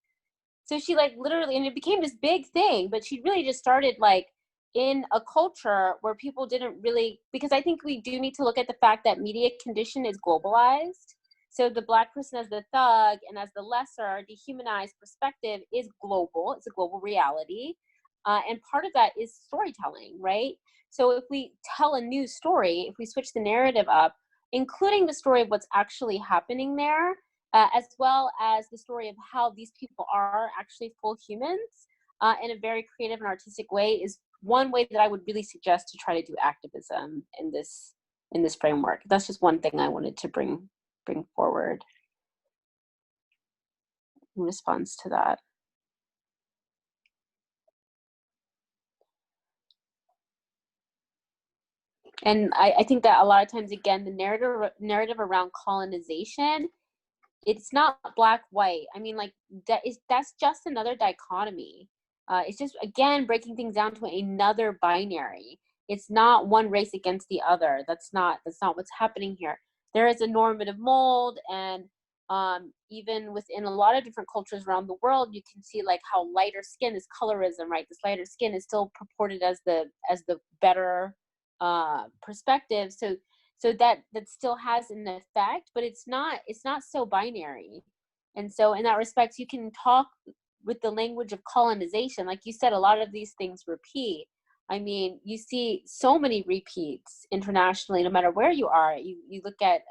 So she like literally, and it became this big thing, but she really just started like in a culture where people didn't really, because I think we do need to look at the fact that media condition is globalized. So the Black person as the thug and as the lesser, dehumanized perspective is global. It's a global reality. And part of that is storytelling, right? So if we tell a new story, if we switch the narrative up, including the story of what's actually happening there, as well as the story of how these people are actually full humans in a very creative and artistic way, is one way that I would really suggest to try to do activism in this framework. That's just one thing I wanted to bring forward in response to that. And I think that a lot of times, again, the narrative around colonization, it's not black white. I mean, like that's just another dichotomy. It's just, again, breaking things down to another binary. It's not one race against the other. That's not what's happening here. There is a normative mold, and even within a lot of different cultures around the world, you can see like how lighter skin is colorism, right? This lighter skin is still purported as the better perspective. So that still has an effect, but it's not so binary. And so in that respect, you can talk with the language of colonization. Like you said, a lot of these things repeat. I mean, you see so many repeats internationally, no matter where you are. You look at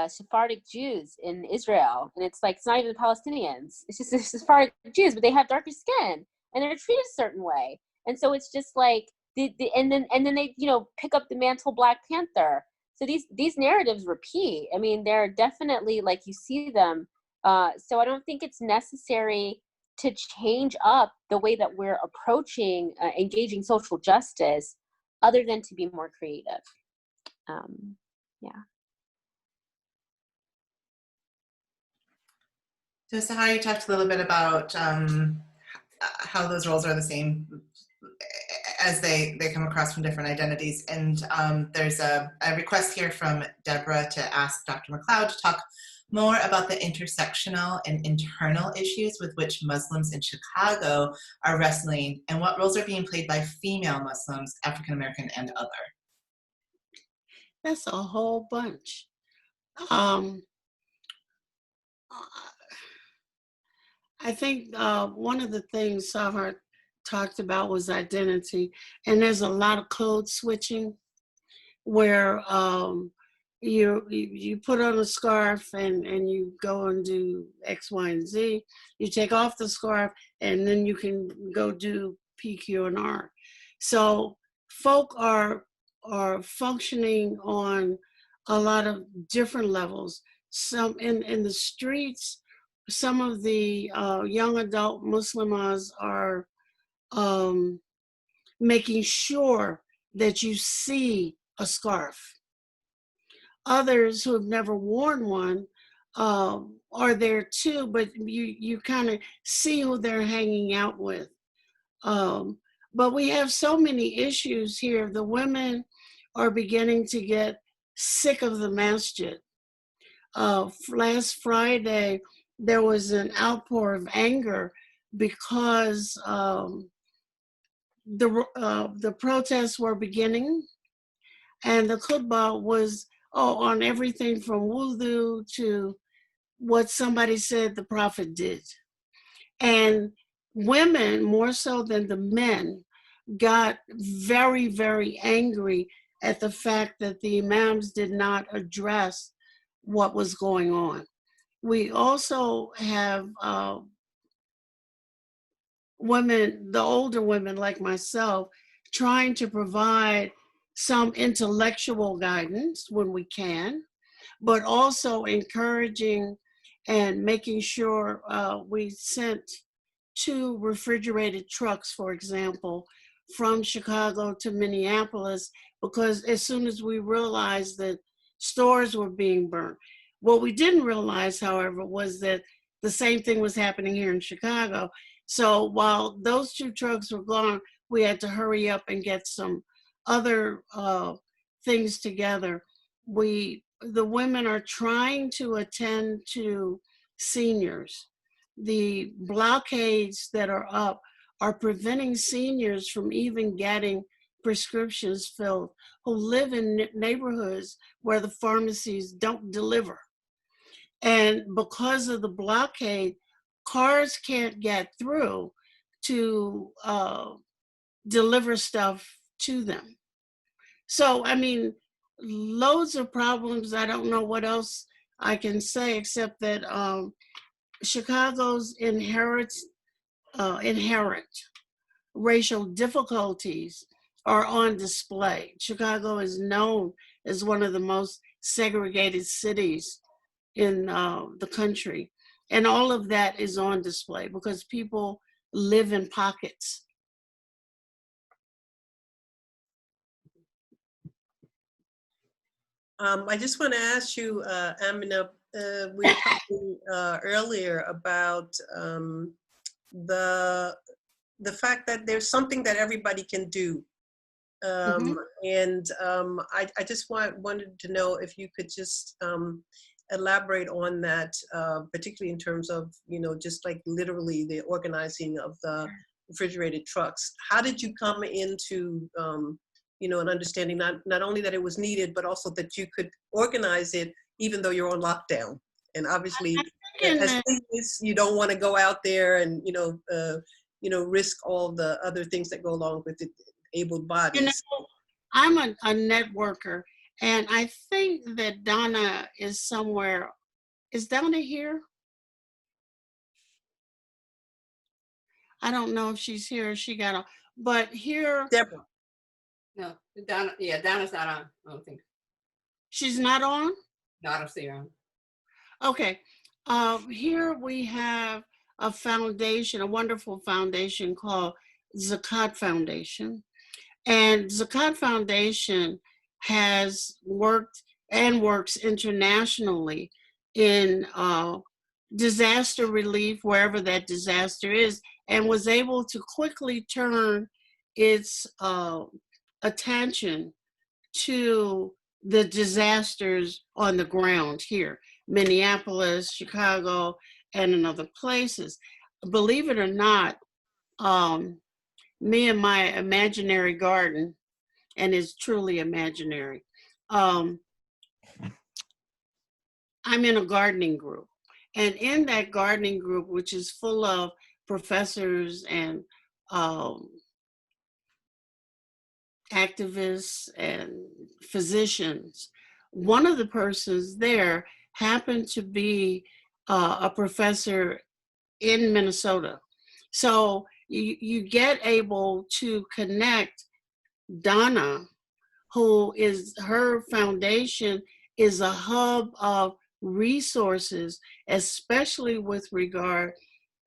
Sephardic Jews in Israel, and it's like it's not even the Palestinians. It's just the Sephardic Jews, but they have darker skin and they're treated a certain way. And so it's just like and then they pick up the mantle Black Panther. So these narratives repeat. I mean, they're definitely like you see them. So I don't think it's necessary to change up the way that we're approaching engaging social justice, other than to be more creative. Yeah. So Sahar, you talked a little bit about how those roles are the same as they come across from different identities. And there's a request here from Deborah to ask Dr. McLeod to talk more about the intersectional and internal issues with which Muslims in Chicago are wrestling, and what roles are being played by female Muslims, African American and other. That's a whole bunch. I think one of the things Sahar talked about was identity, and there's a lot of code switching where you put on a scarf and you go and do X, Y, and Z. You take off the scarf and then you can go do P, Q, and R. So folk are functioning on a lot of different levels. Some in the streets, some of the young adult Muslimas are making sure that you see a scarf. Others who have never worn one are there too, but you kind of see who they're hanging out with. But we have so many issues here. The women are beginning to get sick of the masjid. Last Friday, there was an outpour of anger because the protests were beginning, and the khutbah was on everything from wudu to what somebody said the prophet did. And women, more so than the men, got very, very angry at the fact that the imams did not address what was going on. We also have women, the older women like myself, trying to provide some intellectual guidance when we can, but also encouraging and making sure we sent 2 refrigerated trucks, for example, from Chicago to Minneapolis, because as soon as we realized that stores were being burned. What we didn't realize, however, was that the same thing was happening here in Chicago. So while those 2 trucks were gone, we had to hurry up and get some other things together. The women are trying to attend to seniors. The blockades that are up are preventing seniors from even getting prescriptions filled, who live in neighborhoods where the pharmacies don't deliver. And because of the blockade, cars can't get through to deliver stuff to them. So, I mean, loads of problems. I don't know what else I can say except that Chicago's inherent racial difficulties are on display. Chicago is known as one of the most segregated cities in the country. And all of that is on display because people live in pockets. I just want to ask you, Amina, we were talking earlier about the fact that there's something that everybody can do. And I just wanted to know if you could just elaborate on that, particularly in terms of, just like literally the organizing of the refrigerated trucks. How did you come into, an understanding not only that it was needed, but also that you could organize it even though you're on lockdown? And obviously, as things, you don't want to go out there and, risk all the other things that go along with it, able bodies. I'm a networker, And I think that Donna is somewhere. Is Donna here? I don't know if she's here or she got on, but here Deborah. No, Donna, yeah, Donna's not on. I don't think. she's not on. No, I don't see her on. Okay. Here we have a foundation, a wonderful foundation called Zakat Foundation. And Zakat Foundation has worked and works internationally in disaster relief, wherever that disaster is, and was able to quickly turn its attention to the disasters on the ground here, Minneapolis, Chicago, and in other places. Believe it or not, me and my imaginary garden, and it's truly imaginary, I'm in a gardening group. And in that gardening group, which is full of professors and activists and physicians, one of the persons there happened to be a professor in Minnesota. So you get able to connect Donna, who is, her foundation is a hub of resources, especially with regard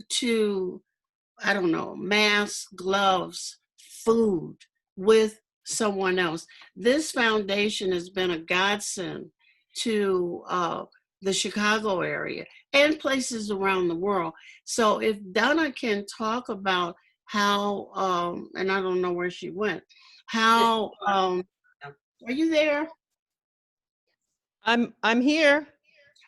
to, I don't know, masks, gloves, food, with someone else. This foundation has been a godsend to the Chicago area and places around the world. So if Donna can talk about how, and I don't know where she went, how, are you there? I'm here.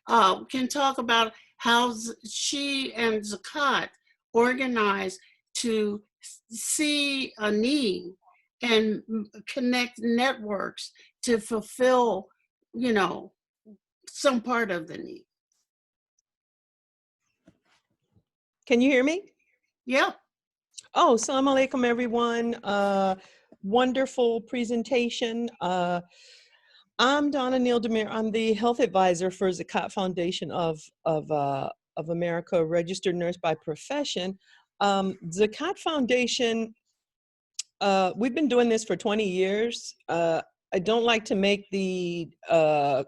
Can talk about how she and Zakat organized to see a need and connect networks to fulfill, you know, some part of the need. Can you hear me? Yeah. Oh, assalamu alaikum, everyone. Wonderful presentation. I'm Donna Neal Demir. I'm the health advisor for Zakat Foundation of America, registered nurse by profession. Zakat Foundation, we've been doing this for 20 years. I don't like to make the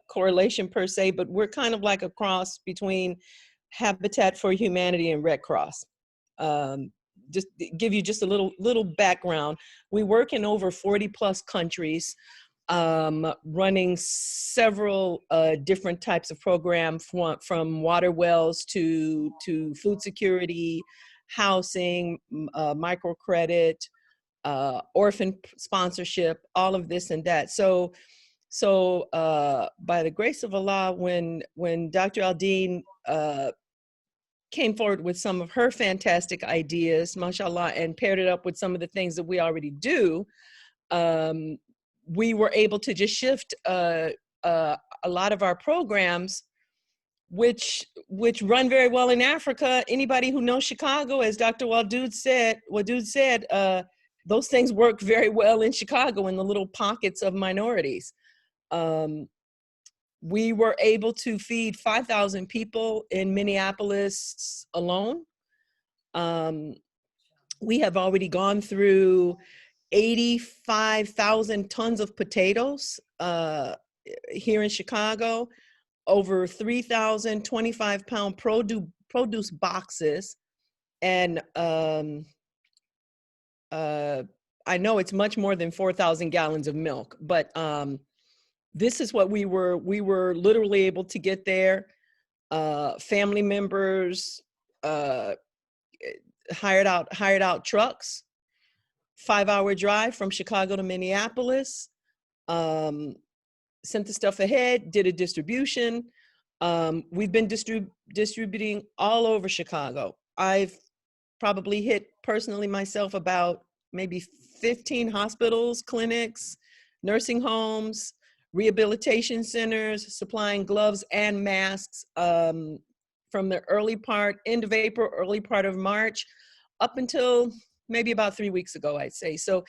correlation per se, but we're kind of like a cross between Habitat for Humanity and Red Cross. Just give you just a little background. We work in over 40 plus countries, running several different types of programs, from water wells to food security, housing, microcredit, orphan sponsorship, all of this and that. So by the grace of Allah, when Dr. Aldine came forward with some of her fantastic ideas, mashallah, and paired it up with some of the things that we already do, we were able to just shift a lot of our programs, which run very well in Africa. Anybody who knows Chicago, as Dr. Wadud said, those things work very well in Chicago, in the little pockets of minorities. We were able to feed 5,000 people in Minneapolis alone. We have already gone through 85,000 tons of potatoes here in Chicago, over 3,000 25-pound produce boxes, and I know it's much more than 4,000 gallons of milk, but this is what we were literally able to get there. Family members hired out trucks, 5-hour drive from Chicago to Minneapolis, sent the stuff ahead, did a distribution. We've been distributing all over Chicago. I've probably hit personally myself about maybe 15 hospitals, clinics, nursing homes, rehabilitation centers, supplying gloves and masks from the end of April, early part of March, up until maybe about 3 weeks ago, I'd say. So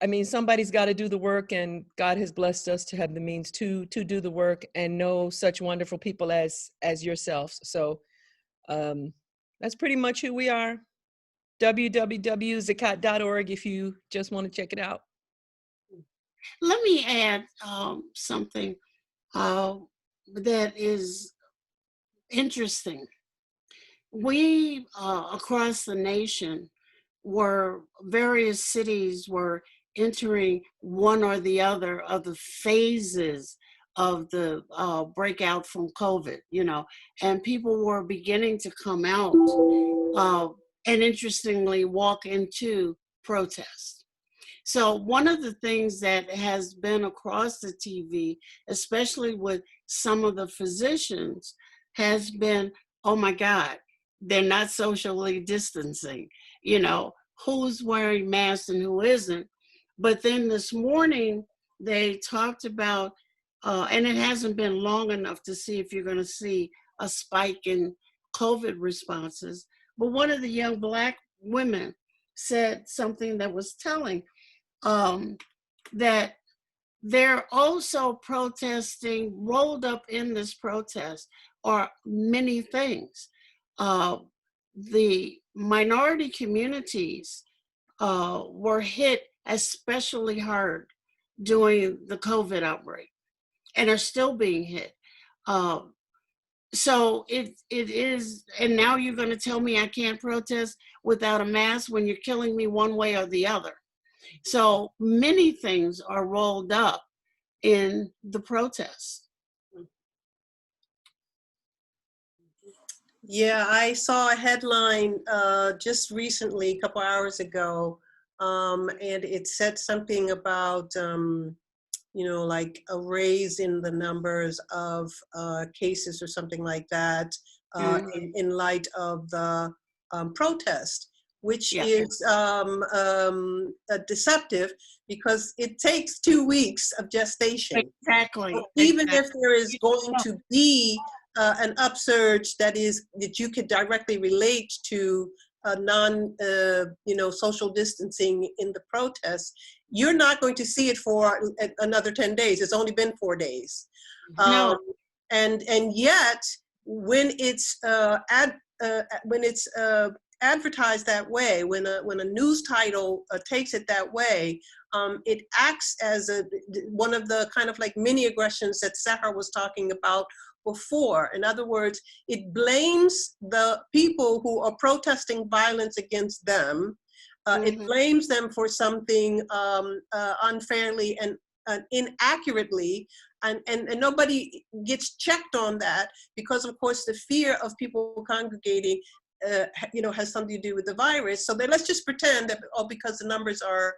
I mean, somebody's got to do the work, and God has blessed us to have the means to do the work and know such wonderful people as yourselves. So that's pretty much who we are. www.zakat.org if you just want to check it out. Let me add something that is interesting. We, across the nation, various cities were entering one or the other of the phases of the breakout from COVID, and people were beginning to come out and interestingly walk into protest. So one of the things that has been across the TV, especially with some of the physicians, has been, oh my God, they're not socially distancing, who's wearing masks and who isn't. But then this morning, they talked about, and it hasn't been long enough to see if you're going to see a spike in COVID responses. But one of the young Black women said something that was telling, that they're also protesting, rolled up in this protest are many things. The minority communities were hit especially hard during the COVID outbreak and are still being hit. So it is, and now you're going to tell me I can't protest without a mask when you're killing me one way or the other. So many things are rolled up in the protests. Yeah, I saw a headline just recently, a couple hours ago, and it said something about, like a raise in the numbers of cases or something like that in light of the protest, which is deceptive because it takes 2 weeks of gestation. Exactly. Even if there is going to be an upsurge that you could directly relate to social distancing in the protests, you're not going to see it for another 10 days. It's only been 4 days. No. And yet, when it's advertised that way, when a news title takes it that way, it acts as one of the kind of like mini aggressions that Sahar was talking about before. In other words, it blames the people who are protesting violence against them. It blames them for something unfairly and inaccurately, and nobody gets checked on that because, of course, the fear of people congregating has something to do with the virus. So let's just pretend that, because the numbers are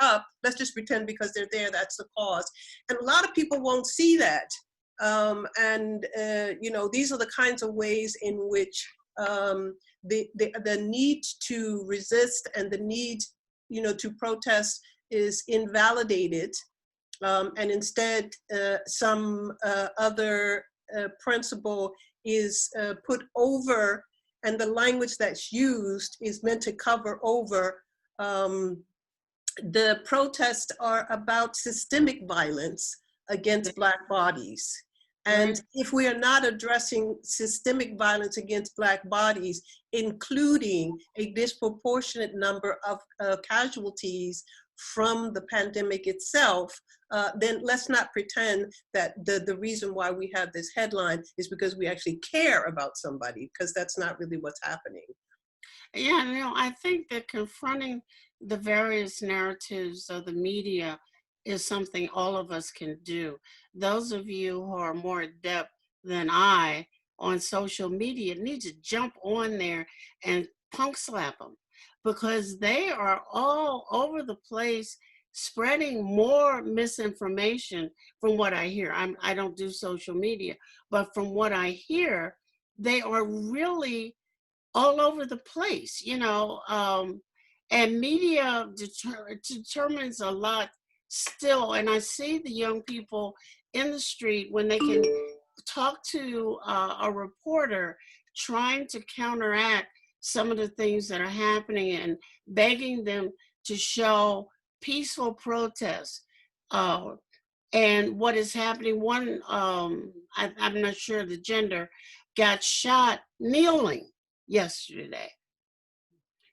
up, let's just pretend because they're there, that's the cause. And a lot of people won't see that. These are the kinds of ways in which the need to resist and the need, to protest is invalidated. And instead, some other principle is put over, and the language that's used is meant to cover over. The protests are about systemic violence against Black bodies. And if we are not addressing systemic violence against Black bodies, including a disproportionate number of casualties from the pandemic itself, then let's not pretend that the reason why we have this headline is because we actually care about somebody, because that's not really what's happening. Yeah, I think that confronting the various narratives of the media is something all of us can do. Those of you who are more adept than I on social media need to jump on there and punk slap them, because they are all over the place spreading more misinformation from what I hear. I don't do social media, but from what I hear, they are really all over the place, and media determines a lot still. And I see the young people in the street when they can talk to a reporter trying to counteract some of the things that are happening and begging them to show peaceful protests. And what is happening, one, I'm not sure the gender, got shot kneeling yesterday.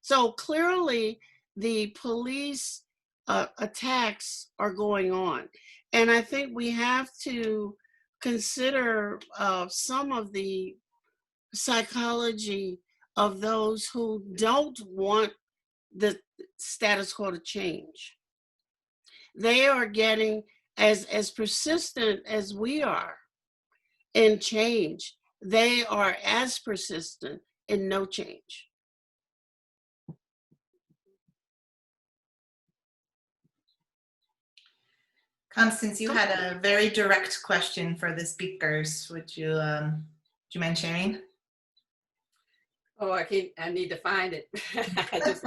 So clearly the police attacks are going on. And I think we have to consider some of the psychology of those who don't want the status quo to change. They are getting as persistent as we are in change. They are as persistent in no change. Constance, you had a very direct question for the speakers. Would you mind sharing? Oh, I need to find it. I just,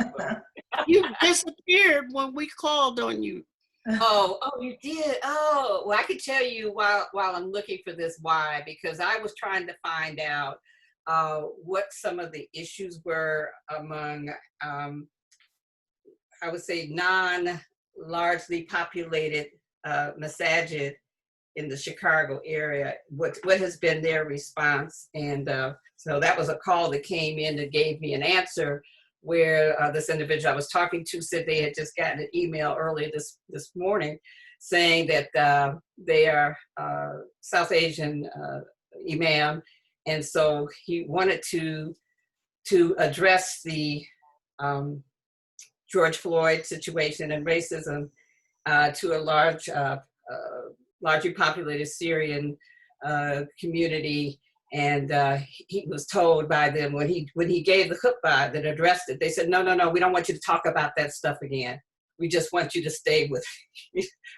You disappeared when we called on you. oh, you did. Oh, well, I could tell you while I'm looking for this why, because I was trying to find out what some of the issues were among, I would say, non-largely populated masajid in the Chicago area. What has been their response? And so that was a call that came in that gave me an answer, where this individual I was talking to said they had just gotten an email earlier this morning saying that they are South Asian imam, and so he wanted to address the George Floyd situation and racism to a largely populated Syrian community. And he was told by them when he gave the khutbah that addressed it, they said, no, we don't want you to talk about that stuff again. We just want you to stay with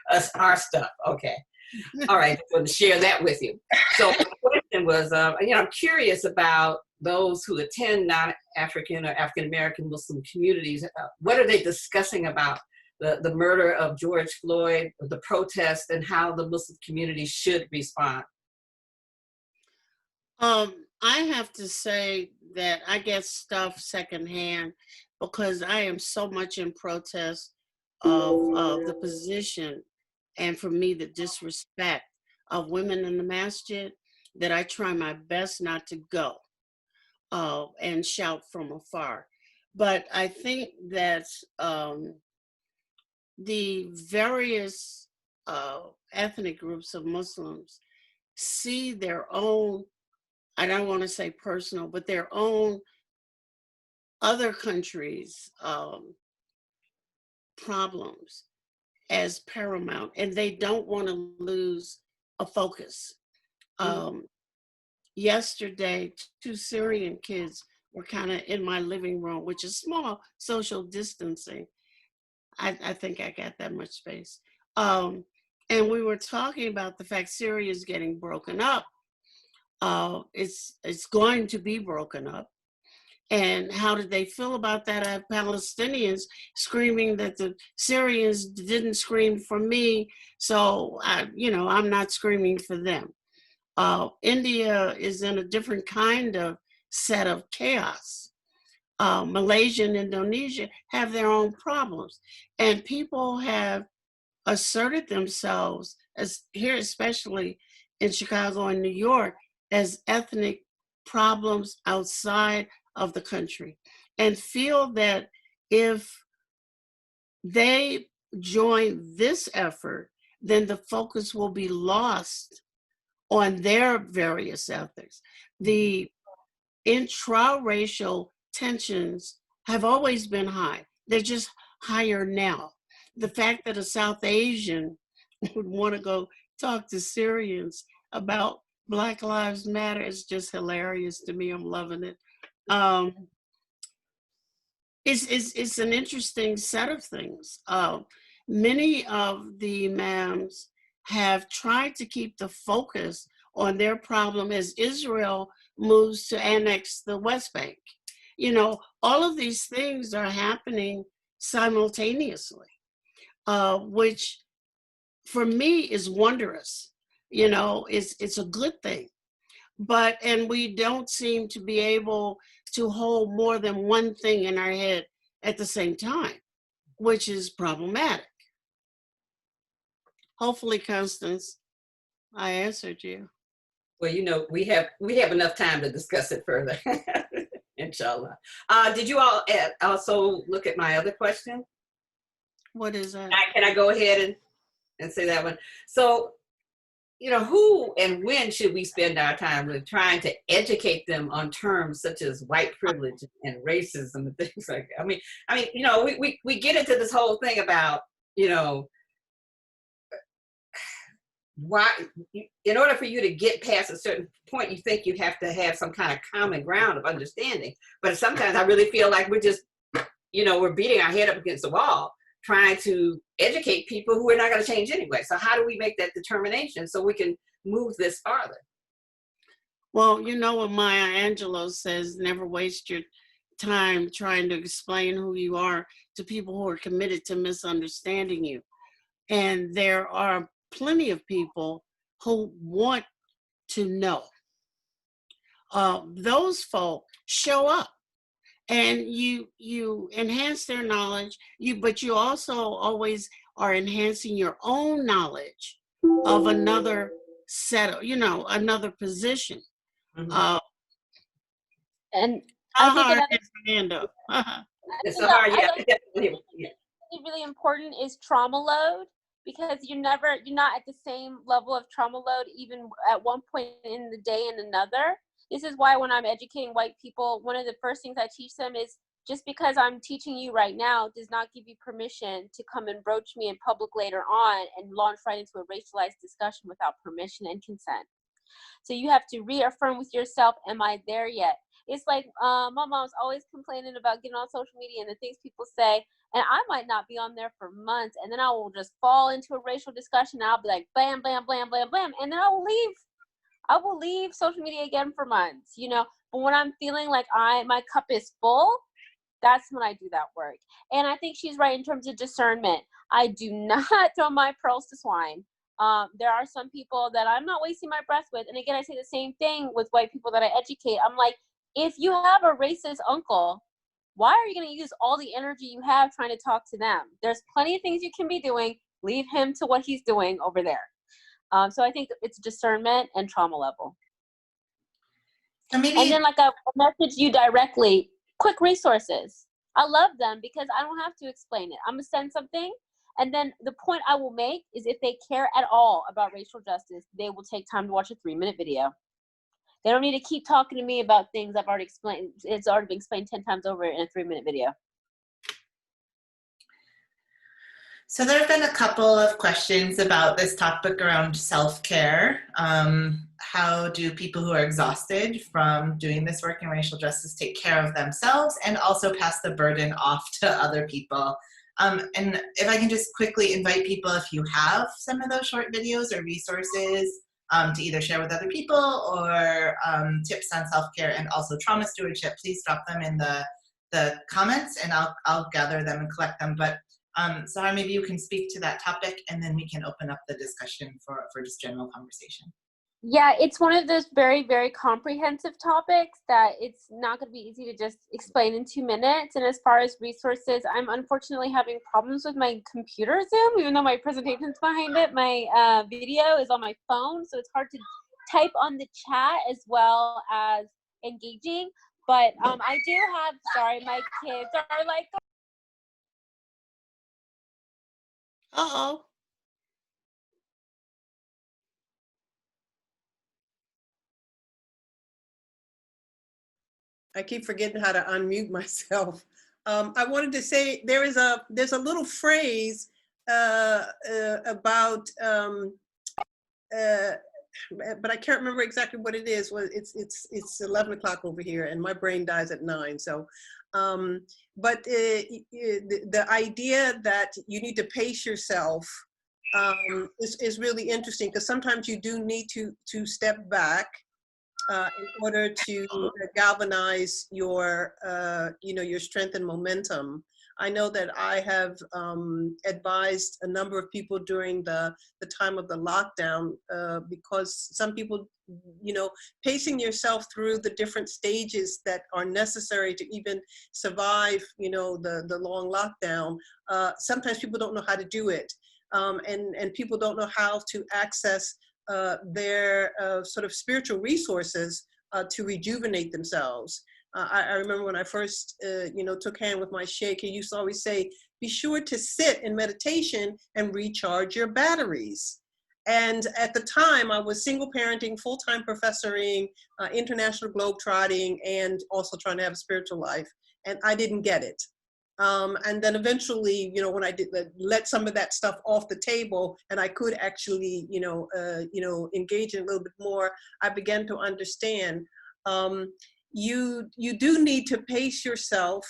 us, our stuff. Okay. All right. I want to share that with you. So the question was, I'm curious about those who attend non-African or African-American Muslim communities. What are they discussing about the murder of George Floyd, the protest, and how the Muslim community should respond? I have to say that I get stuff secondhand because I am so much in protest of the position, and for me, the disrespect of women in the masjid, that I try my best not to go and shout from afar. But I think that the various ethnic groups of Muslims see their own, I don't want to say personal, but their own other countries' problems as paramount, and they don't want to lose a focus. Yesterday, 2 Syrian kids were kind of in my living room, which is small, social distancing. I think I got that much space. And we were talking about the fact Syria is getting broken up. It's going to be broken up. And how did they feel about that? I have Palestinians screaming that the Syrians didn't scream for me, so I'm not screaming for them. India is in a different kind of set of chaos. Malaysia and Indonesia have their own problems, and people have asserted themselves as here, especially in Chicago and New York, as ethnic problems outside of the country, and feel that if they join this effort, then the focus will be lost on their various ethics. The intra-racial tensions have always been high. They're just higher now. The fact that a South Asian would want to go talk to Syrians about Black Lives Matter is just hilarious to me. I'm loving it. It's an interesting set of things. Many of the imams have tried to keep the focus on their problem as Israel moves to annex the West Bank. All of these things are happening simultaneously, which for me is wondrous. It's a good thing. And we don't seem to be able to hold more than one thing in our head at the same time, which is problematic. Hopefully, Constance, I answered you. Well, you know, we have enough time to discuss it further. Inshallah. Did you all also look at my other question? What is that? Can I go ahead and say that one? So, you know, who and when should we spend our time with trying to educate them on terms such as white privilege and racism and things like that? I mean, you know, we get into this whole thing about, you know, why, in order for you to get past a certain point, you think you have to have some kind of common ground of understanding. But sometimes I really feel like we're just, you know, we're beating our head up against the wall, trying to educate people who are not going to change anyway. So how do we make that determination so we can move this farther? Well, you know what Maya Angelou says, never waste your time trying to explain who you are to people who are committed to misunderstanding you. And there are plenty of people who want to know. Those folk show up. And you enhance their knowledge, but you also always are enhancing your own knowledge of another set of, you know, another position. Mm-hmm. And I think really important is trauma load, because you're not at the same level of trauma load even at one point in the day and another. This is why when I'm educating white people, one of the first things I teach them is, just because I'm teaching you right now does not give you permission to come and broach me in public later on and launch right into a racialized discussion without permission and consent. So you have to reaffirm with yourself, am I there yet? It's like my mom's always complaining about getting on social media and the things people say, and I might not be on there for months, and then I will just fall into a racial discussion, and I'll be like, blam, blam, blam, blam, blam, and then I will leave social media again for months, you know. But when I'm feeling like my cup is full, that's when I do that work. And I think she's right in terms of discernment. I do not throw my pearls to swine. There are some people that I'm not wasting my breath with. And again, I say the same thing with white people that I educate. I'm like, if you have a racist uncle, why are you going to use all the energy you have trying to talk to them? There's plenty of things you can be doing. Leave him to what he's doing over there. So I think it's discernment and trauma level. And then like I message you directly, quick resources. I love them because I don't have to explain it. I'm going to send something. And then the point I will make is, if they care at all about racial justice, they will take time to watch a 3-minute video. They don't need to keep talking to me about things I've already explained. It's already been explained 10 times over in a 3-minute video. So there have been a couple of questions about this topic around self-care. How do people who are exhausted from doing this work in racial justice take care of themselves and also pass the burden off to other people? And if I can just quickly invite people, if you have some of those short videos or resources to either share with other people or tips on self-care and also trauma stewardship, please drop them in the comments and I'll gather them and collect them. But Sahar, maybe you can speak to that topic and then we can open up the discussion for just general conversation. Yeah, it's one of those very, very comprehensive topics that it's not going to be easy to just explain in 2 minutes. And as far as resources, I'm unfortunately having problems with my computer Zoom, even though my presentation's behind it. My video is on my phone, so it's hard to type on the chat as well as engaging. But I do have, sorry, my kids are like, uh-oh. I keep forgetting how to unmute myself. I wanted to say there's a little phrase about, but I can't remember exactly what it is. Well, it's 11 o'clock over here, and my brain dies at 9. So, but the idea that you need to pace yourself is really interesting, because sometimes you do need to step back in order to galvanize your, your strength and momentum. I know that I have advised a number of people during the time of the lockdown, because some people, pacing yourself through the different stages that are necessary to even survive, the long lockdown. Sometimes people don't know how to do it. and people don't know how to access their sort of spiritual resources to rejuvenate themselves. I remember when I first, took hand with my sheikh, he used to always say, be sure to sit in meditation and recharge your batteries. And at the time, I was single parenting, full-time professoring, international globetrotting, and also trying to have a spiritual life. And I didn't get it. And then eventually, when I did let some of that stuff off the table, and I could actually, engage in a little bit more, I began to understand you do need to pace yourself,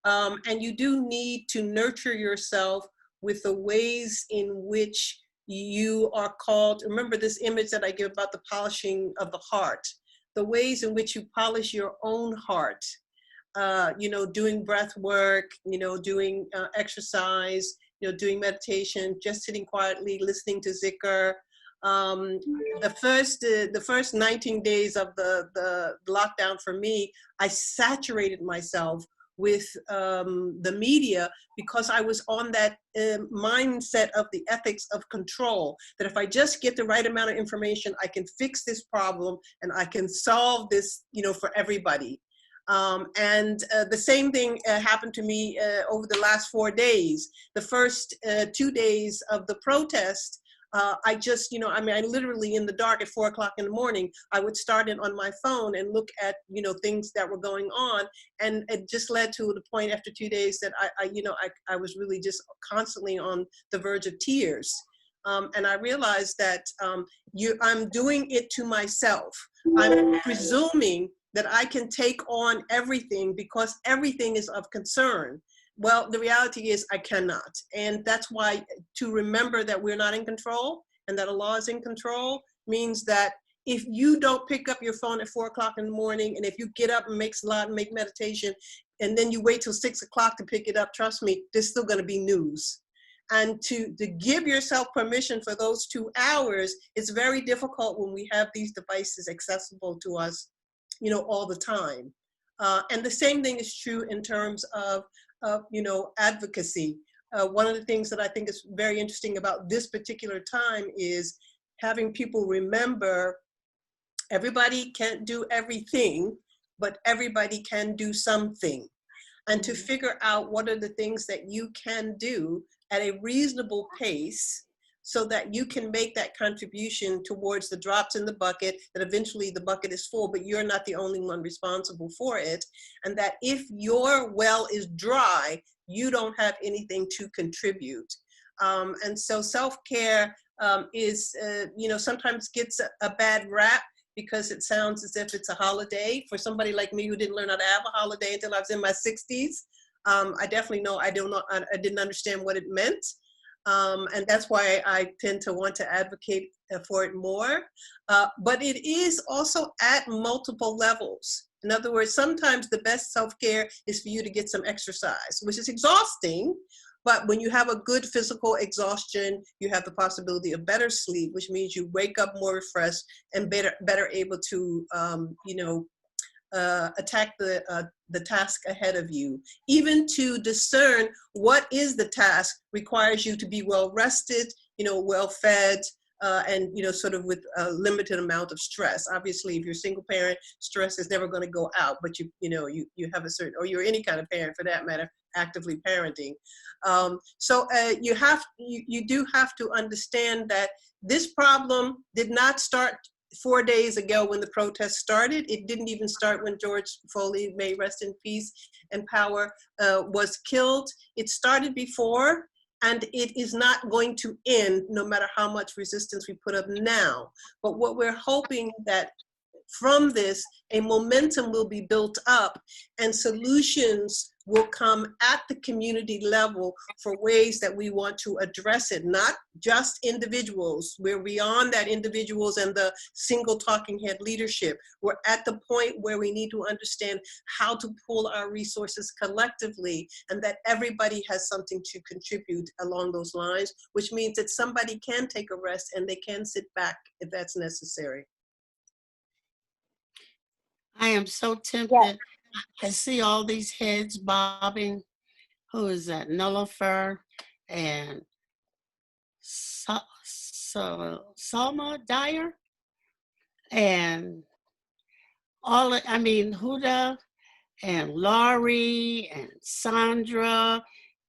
and you do need to nurture yourself with the ways in which you are called. Remember this image that I give about the polishing of the heart, the ways in which you polish your own heart, doing breath work, doing exercise, doing meditation, just sitting quietly, listening to zikr. The first 19 days of the lockdown for me, I saturated myself with the media because I was on that mindset of the ethics of control, that if I just get the right amount of information, I can fix this problem and I can solve this, for everybody. And the same thing happened to me over the last 4 days. The first 2 days of the protest, I just, I literally in the dark at 4 o'clock in the morning, I would start in on my phone and look at, things that were going on. And it just led to the point after 2 days that I was really just constantly on the verge of tears. And I realized that I'm doing it to myself. I'm presuming that I can take on everything because everything is of concern. Well, the reality is I cannot. And that's why to remember that we're not in control and that Allah is in control means that if you don't pick up your phone at 4 o'clock in the morning, and if you get up and make salat and make meditation, and then you wait till 6 o'clock to pick it up, trust me, there's still gonna be news. And to give yourself permission for those 2 hours, it's very difficult when we have these devices accessible to us, all the time. And the same thing is true in terms of advocacy. One of the things that I think is very interesting about this particular time is having people remember everybody can't do everything, but everybody can do something. And to figure out what are the things that you can do at a reasonable pace so that you can make that contribution towards the drops in the bucket, that eventually the bucket is full, but you're not the only one responsible for it. And that if your well is dry, you don't have anything to contribute. And so self-care is, sometimes gets a bad rap because it sounds as if it's a holiday. For somebody like me who didn't learn how to have a holiday until I was in my 60s, I definitely know I didn't understand what it meant. And that's why I tend to want to advocate for it more. But it is also at multiple levels. In other words, sometimes the best self-care is for you to get some exercise, which is exhausting. But when you have a good physical exhaustion, you have the possibility of better sleep, which means you wake up more refreshed and better able to, attack the task ahead of you. Even to discern what is the task requires you to be well rested, well fed, and sort of with a limited amount of stress. Obviously, if you're a single parent, stress is never going to go out, but you have a certain, or you're any kind of parent for that matter, actively parenting. So you do have to understand that this problem did not start 4 days ago when the protest started. It didn't even start when George Foley, may rest in peace and power, was killed. It started before, and it is not going to end no matter how much resistance we put up now. But what we're hoping that from this, a momentum will be built up and solutions will come at the community level for ways that we want to address it, not just individuals. We're beyond that individuals and the single talking head leadership. We're at the point where we need to understand how to pull our resources collectively and that everybody has something to contribute along those lines, which means that somebody can take a rest and they can sit back if that's necessary. I am so tempted. Yes. I see all these heads bobbing. Who is that? Nullifer and Salma Dyer, and Huda and Laurie and Sandra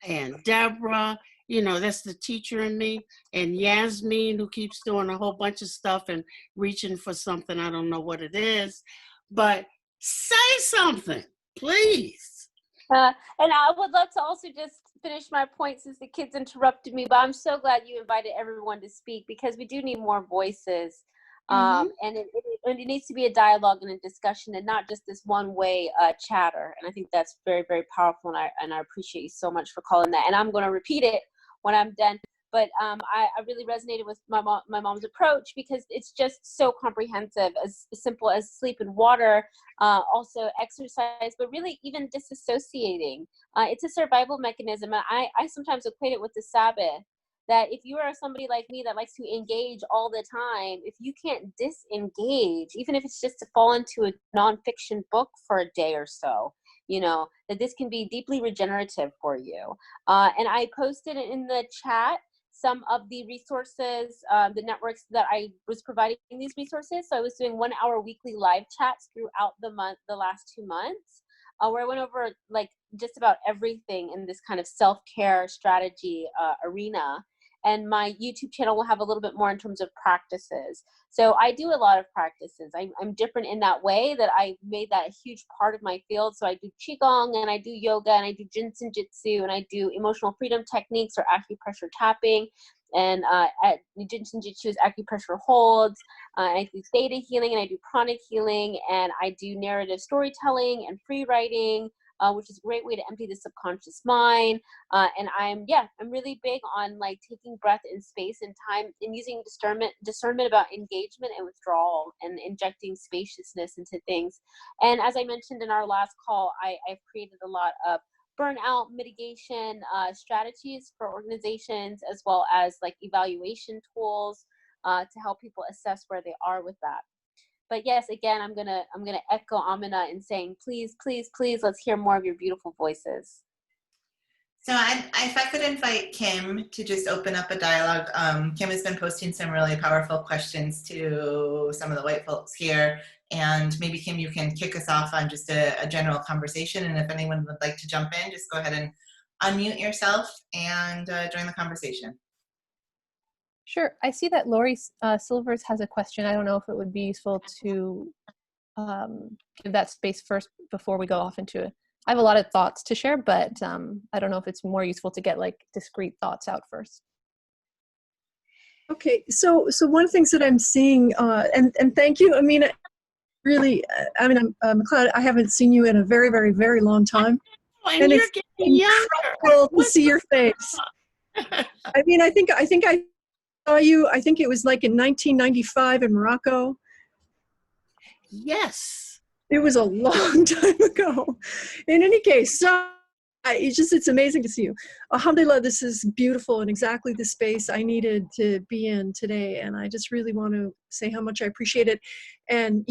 and Deborah, that's the teacher in me, and Yasmin, who keeps doing a whole bunch of stuff and reaching for something. I don't know what it is, but say something, please. And I would love to also just finish my point since the kids interrupted me, but I'm so glad you invited everyone to speak because we do need more voices. And it needs to be a dialogue and a discussion and not just this one-way chatter. And I think that's very, very powerful, and I appreciate you so much for calling that. And I'm going to repeat it when I'm done. But I really resonated with my mom's approach because it's just so comprehensive, as simple as sleep and water, also exercise, but really even disassociating. It's a survival mechanism. And I sometimes equate it with the Sabbath, that if you are somebody like me that likes to engage all the time, if you can't disengage, even if it's just to fall into a nonfiction book for a day or so, that this can be deeply regenerative for you. And I posted in the chat some of the resources, the networks that I was providing these resources. So I was doing 1 hour weekly live chats throughout the last 2 months, where I went over like just about everything in this kind of self-care strategy arena. And my YouTube channel will have a little bit more in terms of practices. So I do a lot of practices. I'm different in that way, that I made that a huge part of my field. So I do Qigong, and I do yoga, and I do Jinsen Jitsu, and I do emotional freedom techniques or acupressure tapping. And at Jinsen Jitsu is acupressure holds. I do theta healing, and I do pranic healing, and I do narrative storytelling and free writing, which is a great way to empty the subconscious mind. And I'm really big on like taking breath in space and time and using discernment about engagement and withdrawal and injecting spaciousness into things. And as I mentioned in our last call, I've created a lot of burnout mitigation strategies for organizations, as well as like evaluation tools to help people assess where they are with that. But yes, again, I'm gonna echo Amina in saying, please, please, please, let's hear more of your beautiful voices. So if I could invite Kim to just open up a dialogue. Kim has been posting some really powerful questions to some of the white folks here. And maybe, Kim, you can kick us off on just a general conversation. And if anyone would like to jump in, just go ahead and unmute yourself and join the conversation. Sure. I see that Lori Silvers has a question. I don't know if it would be useful to give that space first before we go off into it. I have a lot of thoughts to share, but I don't know if it's more useful to get like discrete thoughts out first. Okay, so one of the things that I'm seeing, and thank you, Amina, really, I'm McLeod, I haven't seen you in a very, very, very long time. And you're it's getting incredible to see your face. I mean, I think I saw you, I think it was like in 1995 in Morocco. Yes. It was a long time ago. In any case, so it's amazing to see you. Alhamdulillah, this is beautiful and exactly the space I needed to be in today. And I just really want to say how much I appreciate it. And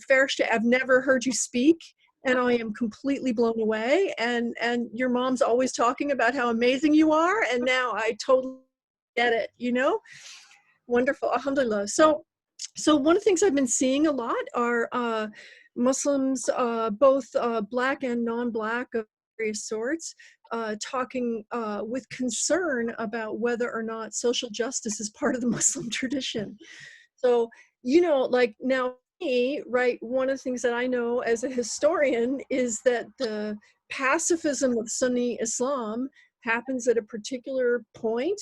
Farishta, I've never heard you speak, and I am completely blown away. And your mom's always talking about how amazing you are, and now I totally get it, Wonderful, alhamdulillah. So one of the things I've been seeing a lot are Muslims, both black and non-black of various sorts, talking with concern about whether or not social justice is part of the Muslim tradition. So, like now, right, one of the things that I know as a historian is that the pacifism of Sunni Islam happens at a particular point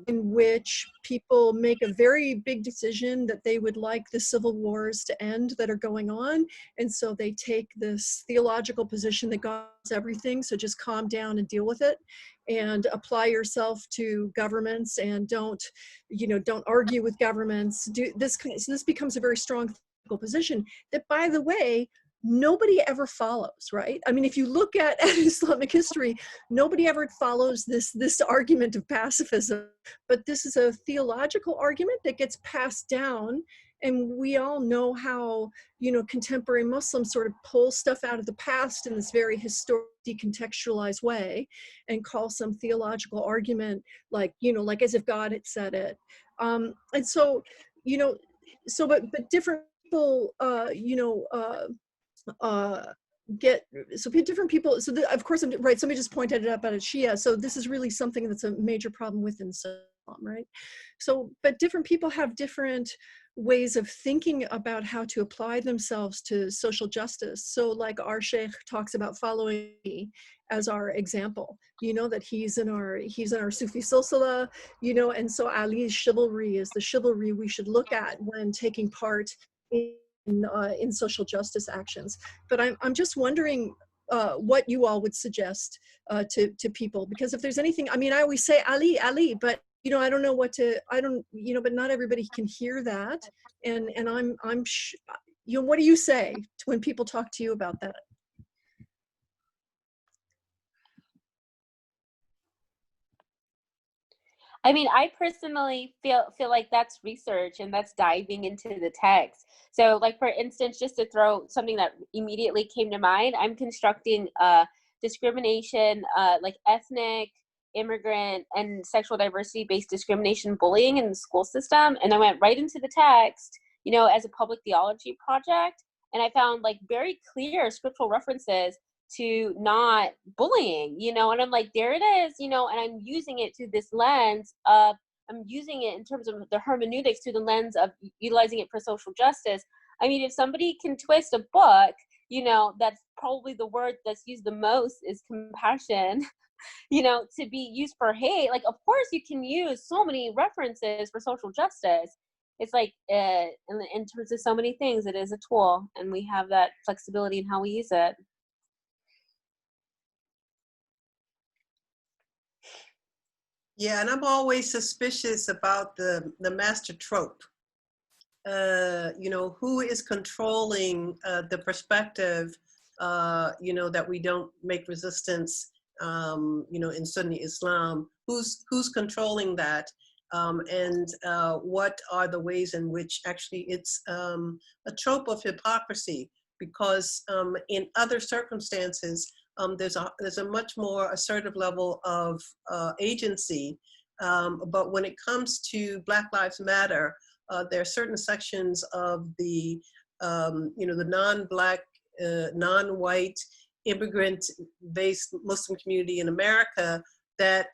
in which people make a very big decision that they would like the civil wars to end that are going on. And so they take this theological position that God's everything, so just calm down and deal with it and apply yourself to governments and don't argue with governments. So this becomes a very strong theological position that, by the way, nobody ever follows, right? I mean, if you look at Islamic history, nobody ever follows this argument of pacifism, but this is a theological argument that gets passed down And we all know how, you know, contemporary Muslims sort of pull stuff out of the past in this very historic, decontextualized way and call some theological argument like, you know, like as if God had said it. And so, you know, so, but different people, get, so different people, so of course, right, somebody just pointed it up about Shia, so this is really something that's a major problem within Islam, right? So, but different people have different ways of thinking about how to apply themselves to social justice. So like our sheikh talks about following as our example, you know, that he's in our Sufi silsila, you know, and so Ali's chivalry is the chivalry we should look at when taking part in social justice actions. But I'm just wondering what you all would suggest to people, because if there's anything, I mean, I always say Ali, but you know, I don't know what to, you know, but not everybody can hear that. And you know, what do you say when people talk to you about that? I mean, I personally feel like that's research and that's diving into the text. So, like for instance, just to throw something that immediately came to mind, I'm constructing discrimination, like ethnic, immigrant, and sexual diversity-based discrimination, bullying in the school system, and I went right into the text, you know, as a public theology project, and I found like very clear scriptural references to not bullying, you know, and I'm like, there it is, you know, and I'm using it through this lens of, I'm using it in terms of the hermeneutics through the lens of utilizing it for social justice. I mean, if somebody can twist a book, you know, that's probably the word that's used the most is compassion, you know, to be used for hate. Like, of course you can use so many references for social justice. It's like, in terms of so many things, it is a tool, and we have that flexibility in how we use it. Yeah, and I'm always suspicious about the master trope. You know, who is controlling the perspective, you know, that we don't make resistance, you know, in Sunni Islam? Who's controlling that? And what are the ways in which actually it's a trope of hypocrisy? Because in other circumstances, there's a much more assertive level of agency. But when it comes to Black Lives Matter, there are certain sections of the, you know, the non-Black, non-white, immigrant-based Muslim community in America that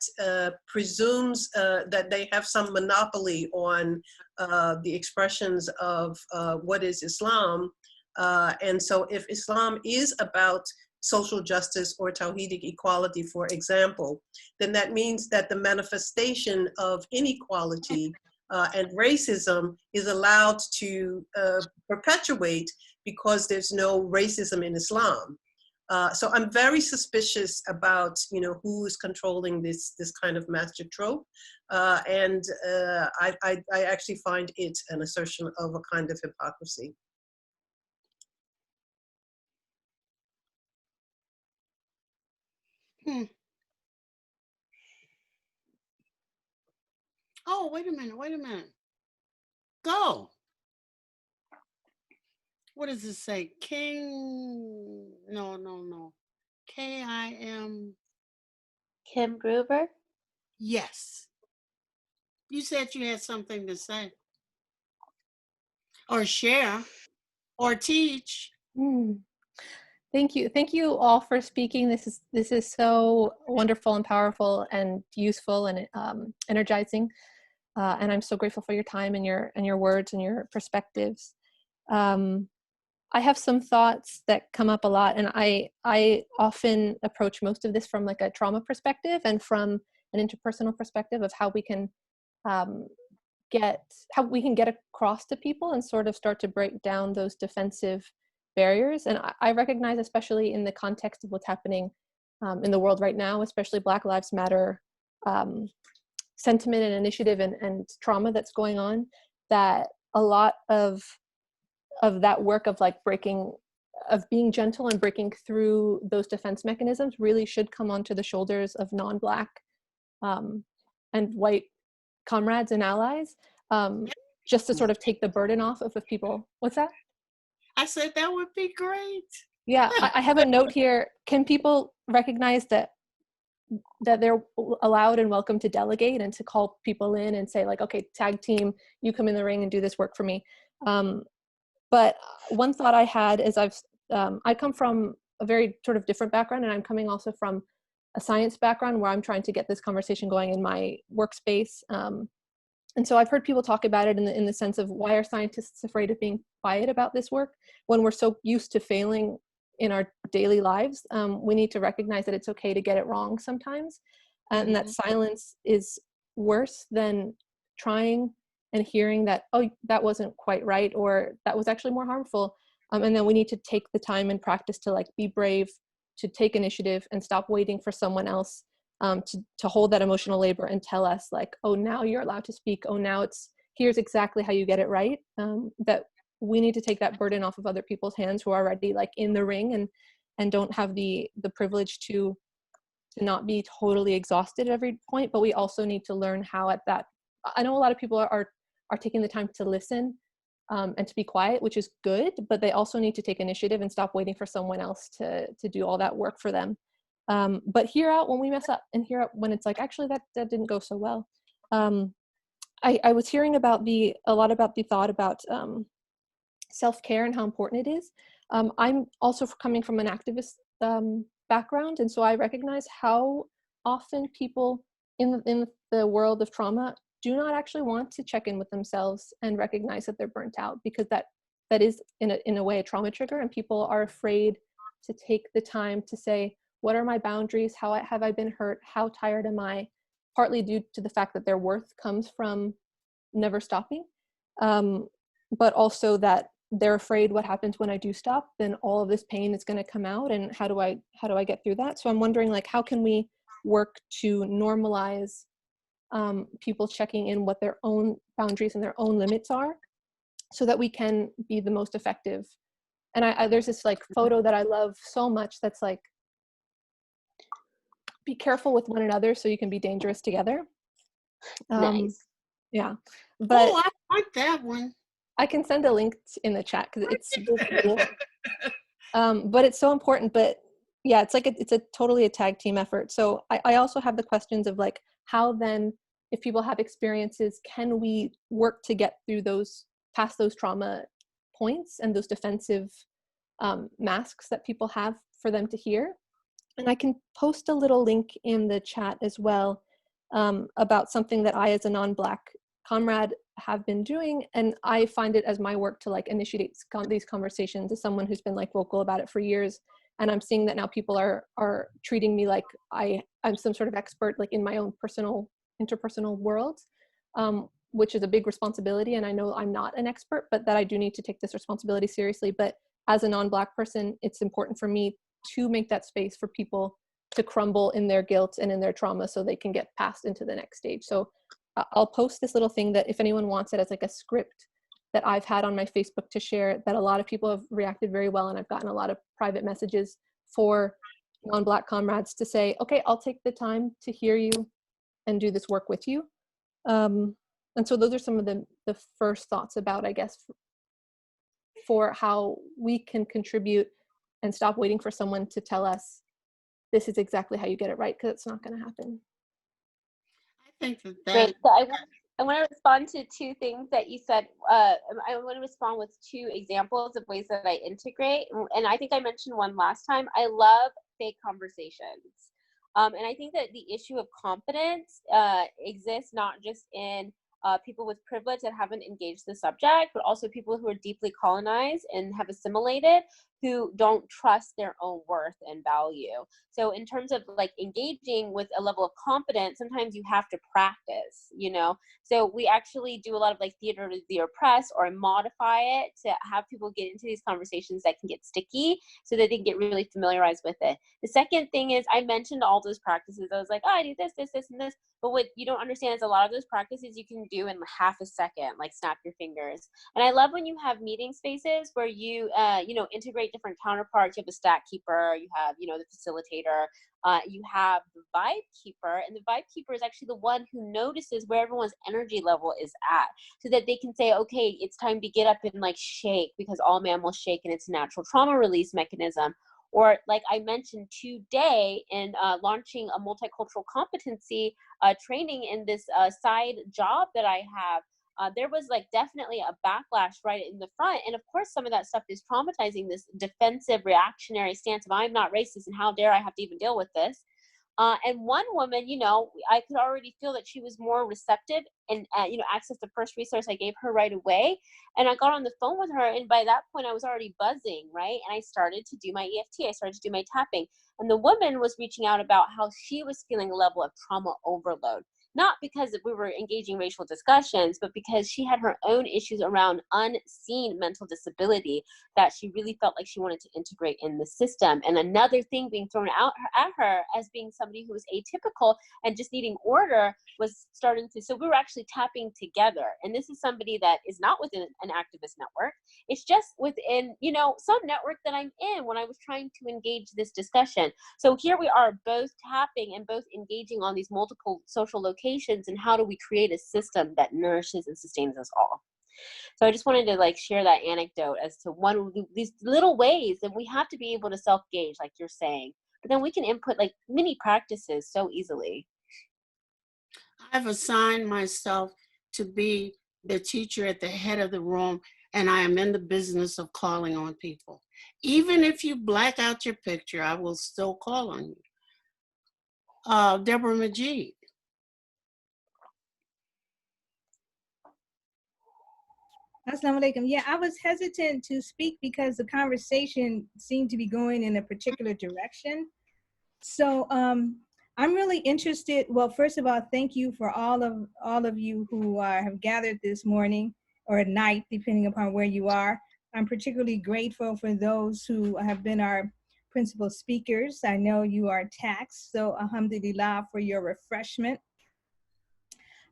presumes that they have some monopoly on the expressions of what is Islam. And so if Islam is about social justice or Tawhidic equality, for example, then that means that the manifestation of inequality and racism is allowed to perpetuate because there's no racism in Islam. So I'm very suspicious about, you know, who's controlling this kind of master trope, and I actually find it an assertion of a kind of hypocrisy. Oh, wait a minute. Go. What does it say? King? No. K-I-M. Kim Gruber? Yes. You said you had something to say. Or share. Or teach. Thank you all for speaking. This is so wonderful and powerful and useful and energizing. And I'm so grateful for your time and your words and your perspectives. I have some thoughts that come up a lot, and I often approach most of this from like a trauma perspective and from an interpersonal perspective of how we can get across to people and sort of start to break down those defensive barriers. And I recognize, especially in the context of what's happening in the world right now, especially Black Lives Matter sentiment and initiative and trauma that's going on, that a lot of that work of like being gentle and breaking through those defense mechanisms really should come onto the shoulders of non-Black and white comrades and allies. just to sort of take the burden off of people. What's that? I said that would be great. Yeah, I have a note here. Can people recognize that they're allowed and welcome to delegate and to call people in and say like, okay, tag team, you come in the ring and do this work for me. But one thought I had is I come from a very sort of different background, and I'm coming also from a science background where I'm trying to get this conversation going in my workspace. And so I've heard people talk about it in the sense of, why are scientists afraid of being quiet about this work when we're so used to failing in our daily lives? We need to recognize that it's okay to get it wrong sometimes, and that silence is worse than trying and hearing that, oh, that wasn't quite right, or that was actually more harmful. And then we need to take the time and practice to like be brave, to take initiative and stop waiting for someone else to hold that emotional labor and tell us like, oh, now you're allowed to speak. Oh, now here's exactly how you get it right. That we need to take that burden off of other people's hands who are already like in the ring and don't have the privilege to not be totally exhausted at every point. But we also need to learn how I know a lot of people are taking the time to listen and to be quiet, which is good, but they also need to take initiative and stop waiting for someone else to do all that work for them. But hear out when we mess up, and hear out when it's like, actually that didn't go so well. I was hearing a lot about the thought about self-care and how important it is. I'm also coming from an activist background, and so I recognize how often people in the world of trauma do not actually want to check in with themselves and recognize that they're burnt out, because that is in a way a trauma trigger, and people are afraid to take the time to say, what are my boundaries? How have I been hurt? How tired am I? Partly due to the fact that their worth comes from never stopping, but also that they're afraid what happens when I do stop, then all of this pain is going to come out, and how do I get through that? So I'm wondering, like, how can we work to normalize people checking in what their own boundaries and their own limits are, so that we can be the most effective. And there's this like photo that I love so much that's like, be careful with one another so you can be dangerous together. Nice. Yeah, but Oh, I like that one. I can send a link in the chat because it's really cool. But it's so important. But yeah, it's like it's a totally a tag team effort. So I also have the questions of like, how then, if people have experiences, can we work to get through past those trauma points and those defensive masks that people have for them to hear? And I can post a little link in the chat as well about something that I, as a non-Black comrade, have been doing. And I find it as my work to like initiate these conversations as someone who's been like vocal about it for years. And I'm seeing that now people are treating me like I'm some sort of expert, like in my own interpersonal world, which is a big responsibility. And I know I'm not an expert, but that I do need to take this responsibility seriously. But as a non-Black person, it's important for me to make that space for people to crumble in their guilt and in their trauma so they can get past into the next stage. So I'll post this little thing that if anyone wants it as like a script that I've had on my Facebook to share, that a lot of people have reacted very well. And I've gotten a lot of private messages for non-Black comrades to say, okay, I'll take the time to hear you and do this work with you. And so those are some of the first thoughts about, I guess, for how we can contribute and stop waiting for someone to tell us this is exactly how you get it right, because it's not going to happen. I think that Great. So I want to respond to two things that you said. I want to respond with two examples of ways that I integrate. And I think I mentioned one last time. I love fake conversations. And I think that the issue of confidence exists not just in people with privilege that haven't engaged the subject, but also people who are deeply colonized and have assimilated, who don't trust their own worth and value. So in terms of like engaging with a level of confidence, sometimes you have to practice, you know? So we actually do a lot of like theater to the oppressed, or modify it to have people get into these conversations that can get sticky so that they can get really familiarized with it. The second thing is, I mentioned all those practices. I was like, oh, I do this, and this. But what you don't understand is a lot of those practices you can do in half a second, like snap your fingers. And I love when you have meeting spaces where you, integrate different counterparts. You have the stat keeper, you have, you know, the facilitator, you have the vibe keeper, and the vibe keeper is actually the one who notices where everyone's energy level is at, so that they can say, okay, it's time to get up and like shake, because all mammals shake and it's a natural trauma release mechanism. Or like I mentioned today in launching a multicultural competency training in this side job that I have, there was like definitely a backlash right in the front. And of course, some of that stuff is traumatizing, this defensive reactionary stance of I'm not racist and how dare I have to even deal with this. And one woman, you know, I could already feel that she was more receptive and, you know, access the first resource I gave her right away. And I got on the phone with her. And by that point, I was already buzzing, right? And I started to do my EFT. I started to do my tapping. And the woman was reaching out about how she was feeling a level of trauma overload. Not because we were engaging racial discussions, but because she had her own issues around unseen mental disability that she really felt like she wanted to integrate in the system. And another thing being thrown out at her as being somebody who was atypical and just needing order was starting to, so we were actually tapping together. And this is somebody that is not within an activist network. It's just within, you know, some network that I'm in when I was trying to engage this discussion. So here we are both tapping and both engaging on these multiple social locations, and how do we create a system that nourishes and sustains us all. So I just wanted to like share that anecdote as to one of these little ways that we have to be able to self-gauge, like you're saying, but then we can input like mini practices so easily. I've assigned myself to be the teacher at the head of the room, and I am in the business of calling on people. Even if you black out your picture, I will still call on you. Deborah Majid. Assalamu alaikum. Yeah, I was hesitant to speak because the conversation seemed to be going in a particular direction. So I'm really interested. Well, first of all, thank you for all of you who have gathered this morning or at night, depending upon where you are. I'm particularly grateful for those who have been our principal speakers. I know you are taxed, so alhamdulillah for your refreshment.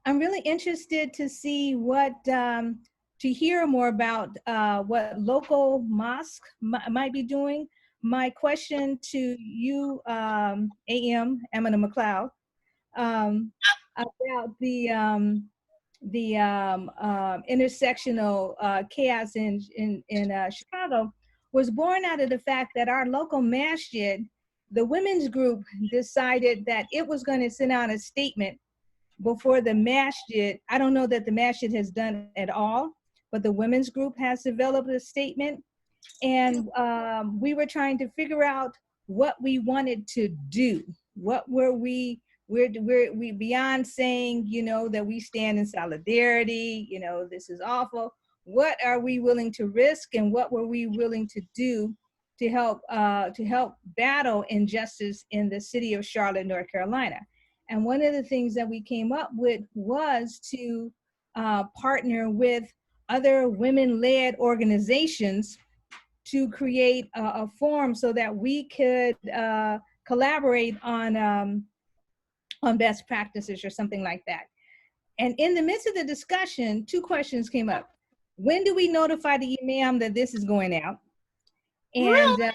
I'm really interested to see what, to hear more about what local mosque might be doing. My question to you, AM, Amina McLeod, about the intersectional chaos in Chicago was born out of the fact that our local masjid, the women's group, decided that it was going to send out a statement before the masjid. I don't know that the masjid has done at all, but the women's group has developed a statement. And we were trying to figure out what we wanted to do. What were we beyond saying, you know, that we stand in solidarity, you know, this is awful. What are we willing to risk, and what were we willing to do to help battle injustice in the city of Charlotte, North Carolina? And one of the things that we came up with was to partner with other women-led organizations to create a forum so that we could collaborate on best practices or something like that. And in the midst of the discussion, two questions came up. When do we notify the imam that this is going out? And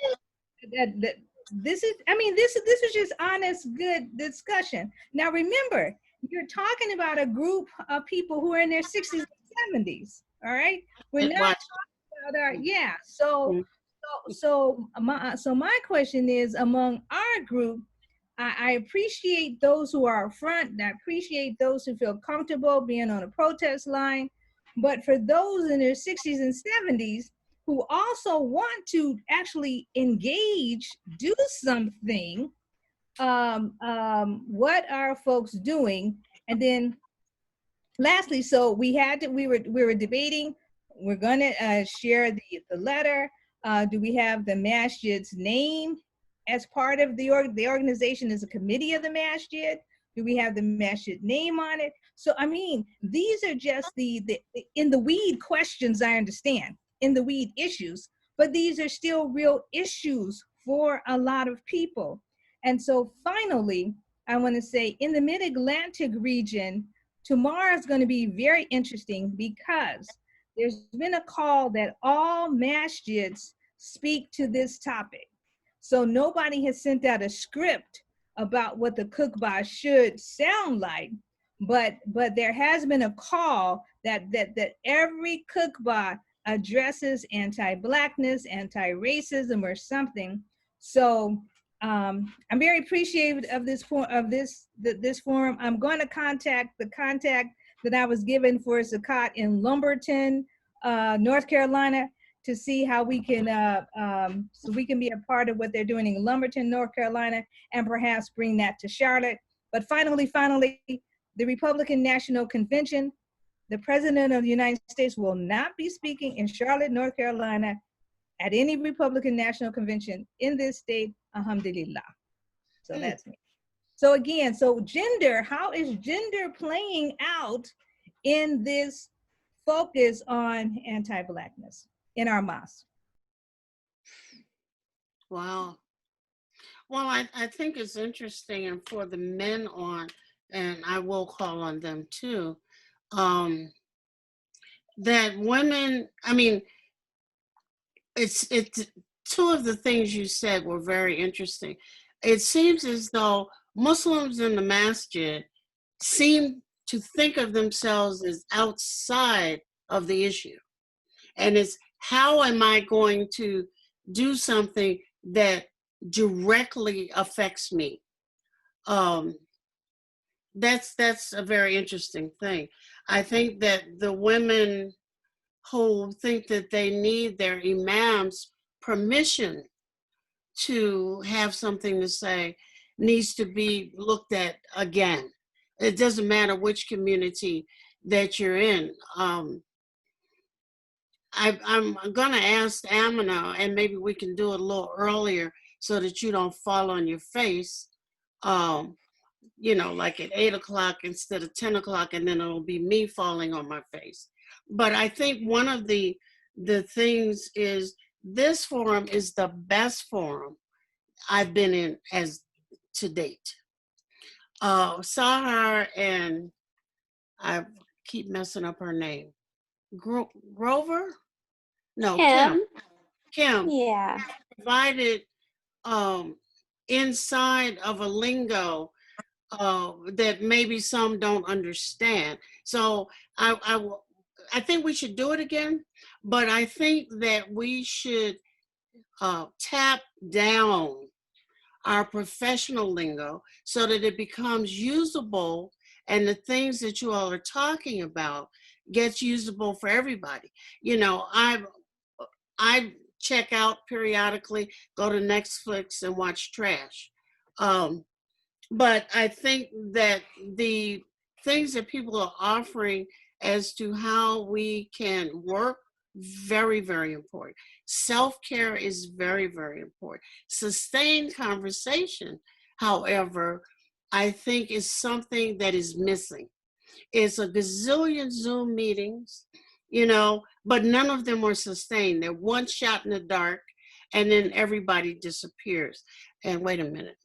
this is just honest, good discussion. Now remember, you're talking about a group of people who are in their 60s and 70s, all right? We're not talking about our, yeah, so my question is, among our group, I appreciate those who are up front, I appreciate those who feel comfortable being on a protest line, but for those in their 60s and 70s who also want to actually engage, do something, what are folks doing? And then lastly, so we were debating, we're gonna share the letter. Do we have the masjid's name as part of the organization as a committee of the masjid? Do we have the masjid name on it? So, I mean, these are just the in the weed questions, I understand, in the weed issues, but these are still real issues for a lot of people. And so finally, I want to say in the Mid-Atlantic region, tomorrow is going to be very interesting because there's been a call that all masjids speak to this topic. So nobody has sent out a script about what the cookbah should sound like, but there has been a call that every cookbah addresses anti-Blackness, anti-racism, or something. So I'm very appreciative of this forum. I'm going to contact the contact that I was given for Zakat in Lumberton, North Carolina, to see how we can so we can be a part of what they're doing in Lumberton, North Carolina, and perhaps bring that to Charlotte. But finally, the Republican National Convention, the President of the United States will not be speaking in Charlotte, North Carolina at any Republican National Convention in this state, alhamdulillah. So that's me. So again, so gender, how is gender playing out in this focus on anti-Blackness in our mosque? Wow. Well, I think it's interesting, and for the men on, and I will call on them too, that women, I mean, it's two of the things you said were very interesting. It seems as though Muslims in the masjid seem to think of themselves as outside of the issue. And it's, how am I going to do something that directly affects me? That's a very interesting thing. I think that the women who think that they need their imam's permission to have something to say needs to be looked at again. It doesn't matter which community that you're in. I'm gonna ask Amina, and maybe we can do it a little earlier so that you don't fall on your face, you know, like at 8 o'clock instead of 10 o'clock, and then it'll be me falling on my face. But I think one of the things is this forum is the best forum I've been in as to date. Sahar and I keep messing up her name. Grover? No, Kim. Yeah. Provided inside of a lingo that maybe some don't understand. So I think we should do it again, but I think that we should tap down our professional lingo so that it becomes usable, and the things that you all are talking about gets usable for everybody. You know, I check out periodically, go to Netflix and watch trash. But I think that the things that people are offering as to how we can work, very, very important. Self-care is very, very important. Sustained conversation, however, I think is something that is missing. It's a gazillion Zoom meetings, you know, but none of them were sustained. They're one shot in the dark, and then everybody disappears. And wait a minute,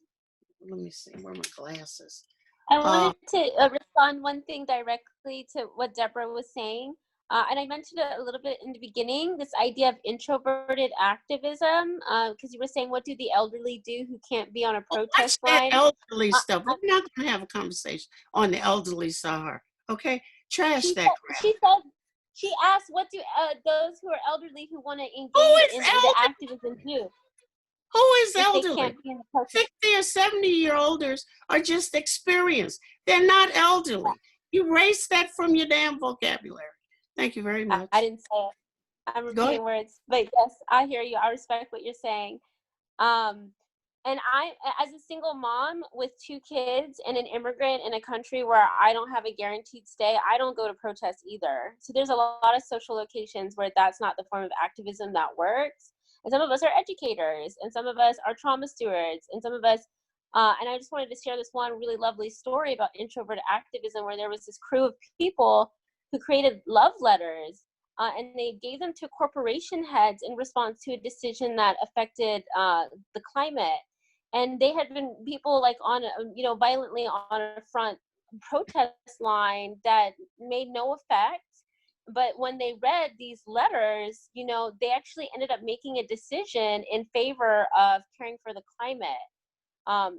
let me see, where are my glasses? I wanted to respond one thing directly to what Deborah was saying. And I mentioned it a little bit in the beginning, this idea of introverted activism, because you were saying, what do the elderly do who can't be on a protest line? Elderly stuff. We're not going to have a conversation on the elderly, Sahar. Okay? Trash that crap. She asked, what do those who are elderly who want to engage in the activism do? Who is elderly? 60 or 70-year-olds are just experienced. They're not elderly. Erase that from your damn vocabulary. Thank you very much. I didn't say it. I'm repeating words. But yes, I hear you. I respect what you're saying. And I, as a single mom with 2 kids and an immigrant in a country where I don't have a guaranteed stay, I don't go to protests either. So there's a lot of social locations where that's not the form of activism that works. And some of us are educators, and some of us are trauma stewards, and some of us, and I just wanted to share this one really lovely story about introverted activism, where there was this crew of people who created love letters, and they gave them to corporation heads in response to a decision that affected the climate. And they had been people like on, you know, violently on a front protest line that made no effect. but when they read these letters, you know, they actually ended up making a decision in favor of caring for the climate.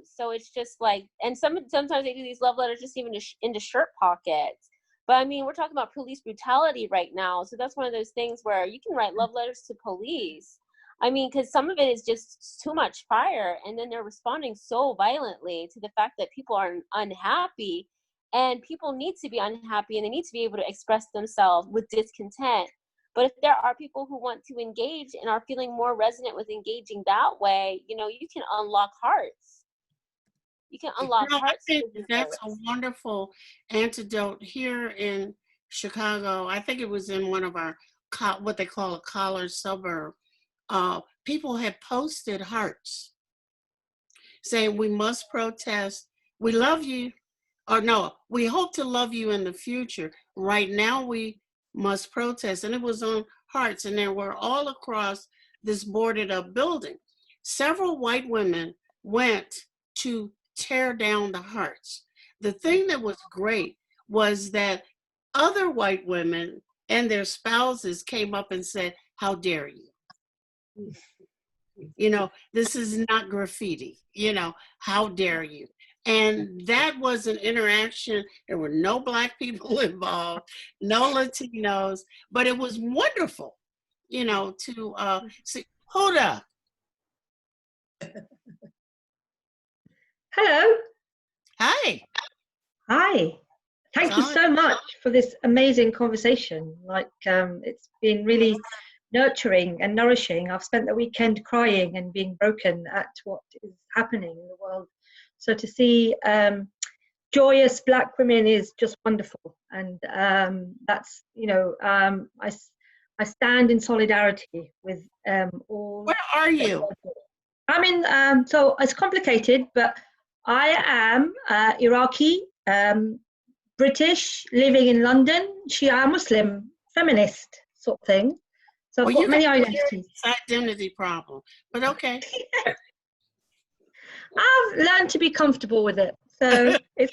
So it's just like, and sometimes they do these love letters just even into shirt pockets. But I mean, we're talking about police brutality right now. So that's one of those things where you can write love letters to police. I mean, because some of it is just too much fire. And then they're responding so violently to the fact that people are unhappy. And people need to be unhappy and they need to be able to express themselves with discontent. But if there are people who want to engage and are feeling more resonant with engaging that way, you know, you can unlock hearts. You can unlock You know, I hearts. think that's a wonderful antidote here in Chicago. I think it was in one of our, what they call a collar suburb. People had posted hearts saying, we must protest. We love you. Or no, we hope to love you in the future. Right now, we must protest. And it was on hearts, and they were all across this boarded up building. Several white women went to tear down the hearts. The thing that was great was that other white women and their spouses came up and said, how dare you? You know, this is not graffiti. You know, how dare you? And that was an interaction. There were no Black people involved, no Latinos, but it was wonderful, you know, to see. Hoda. Hello. Hi. Hi. Thank you so much for this amazing conversation. Like, it's been really nurturing and nourishing. I've spent the weekend crying and being broken at what is happening in the world. So to see joyous Black women is just wonderful, and that's, you know, I stand in solidarity with all. Where are you? I'm in. So it's complicated, but I am Iraqi, British, living in London, Shia Muslim, feminist sort of thing. So I've got many identities. Identity problem, but okay. I've learned to be comfortable with it. So it's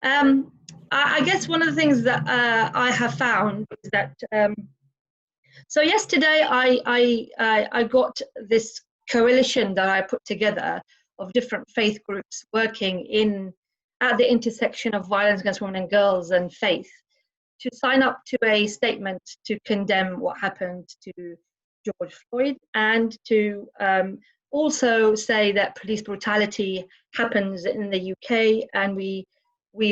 I guess one of the things that I have found is that so yesterday I got this coalition that I put together of different faith groups working at the intersection of violence against women and girls and faith, to sign up to a statement to condemn what happened to George Floyd, and to also say that police brutality happens in the UK, and we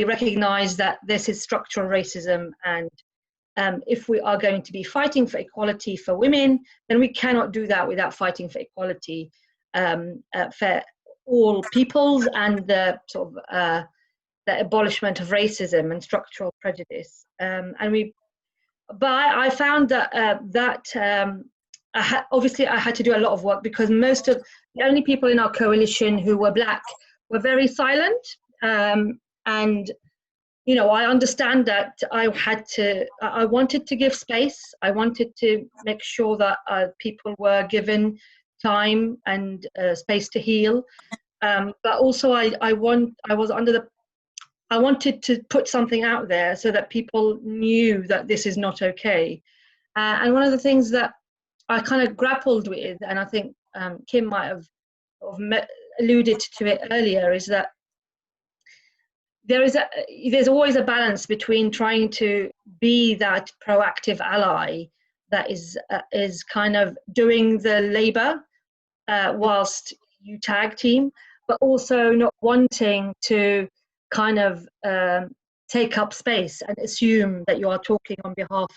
recognise that this is structural racism, and if we are going to be fighting for equality for women, then we cannot do that without fighting for equality for all peoples, and the sort of the abolishment of racism and structural prejudice. But I found that obviously I had to do a lot of work, because most of the only people in our coalition who were Black were very silent. And, you know, I understand that I wanted to give space. I wanted to make sure that people were given time and space to heal. But also I wanted to put something out there so that people knew that this is not okay. And one of the things that I kind of grappled with, and I think Kim might have alluded to it earlier, is that there's always a balance between trying to be that proactive ally that is kind of doing the labor whilst you tag team, but also not wanting to kind of take up space and assume that you are talking on behalf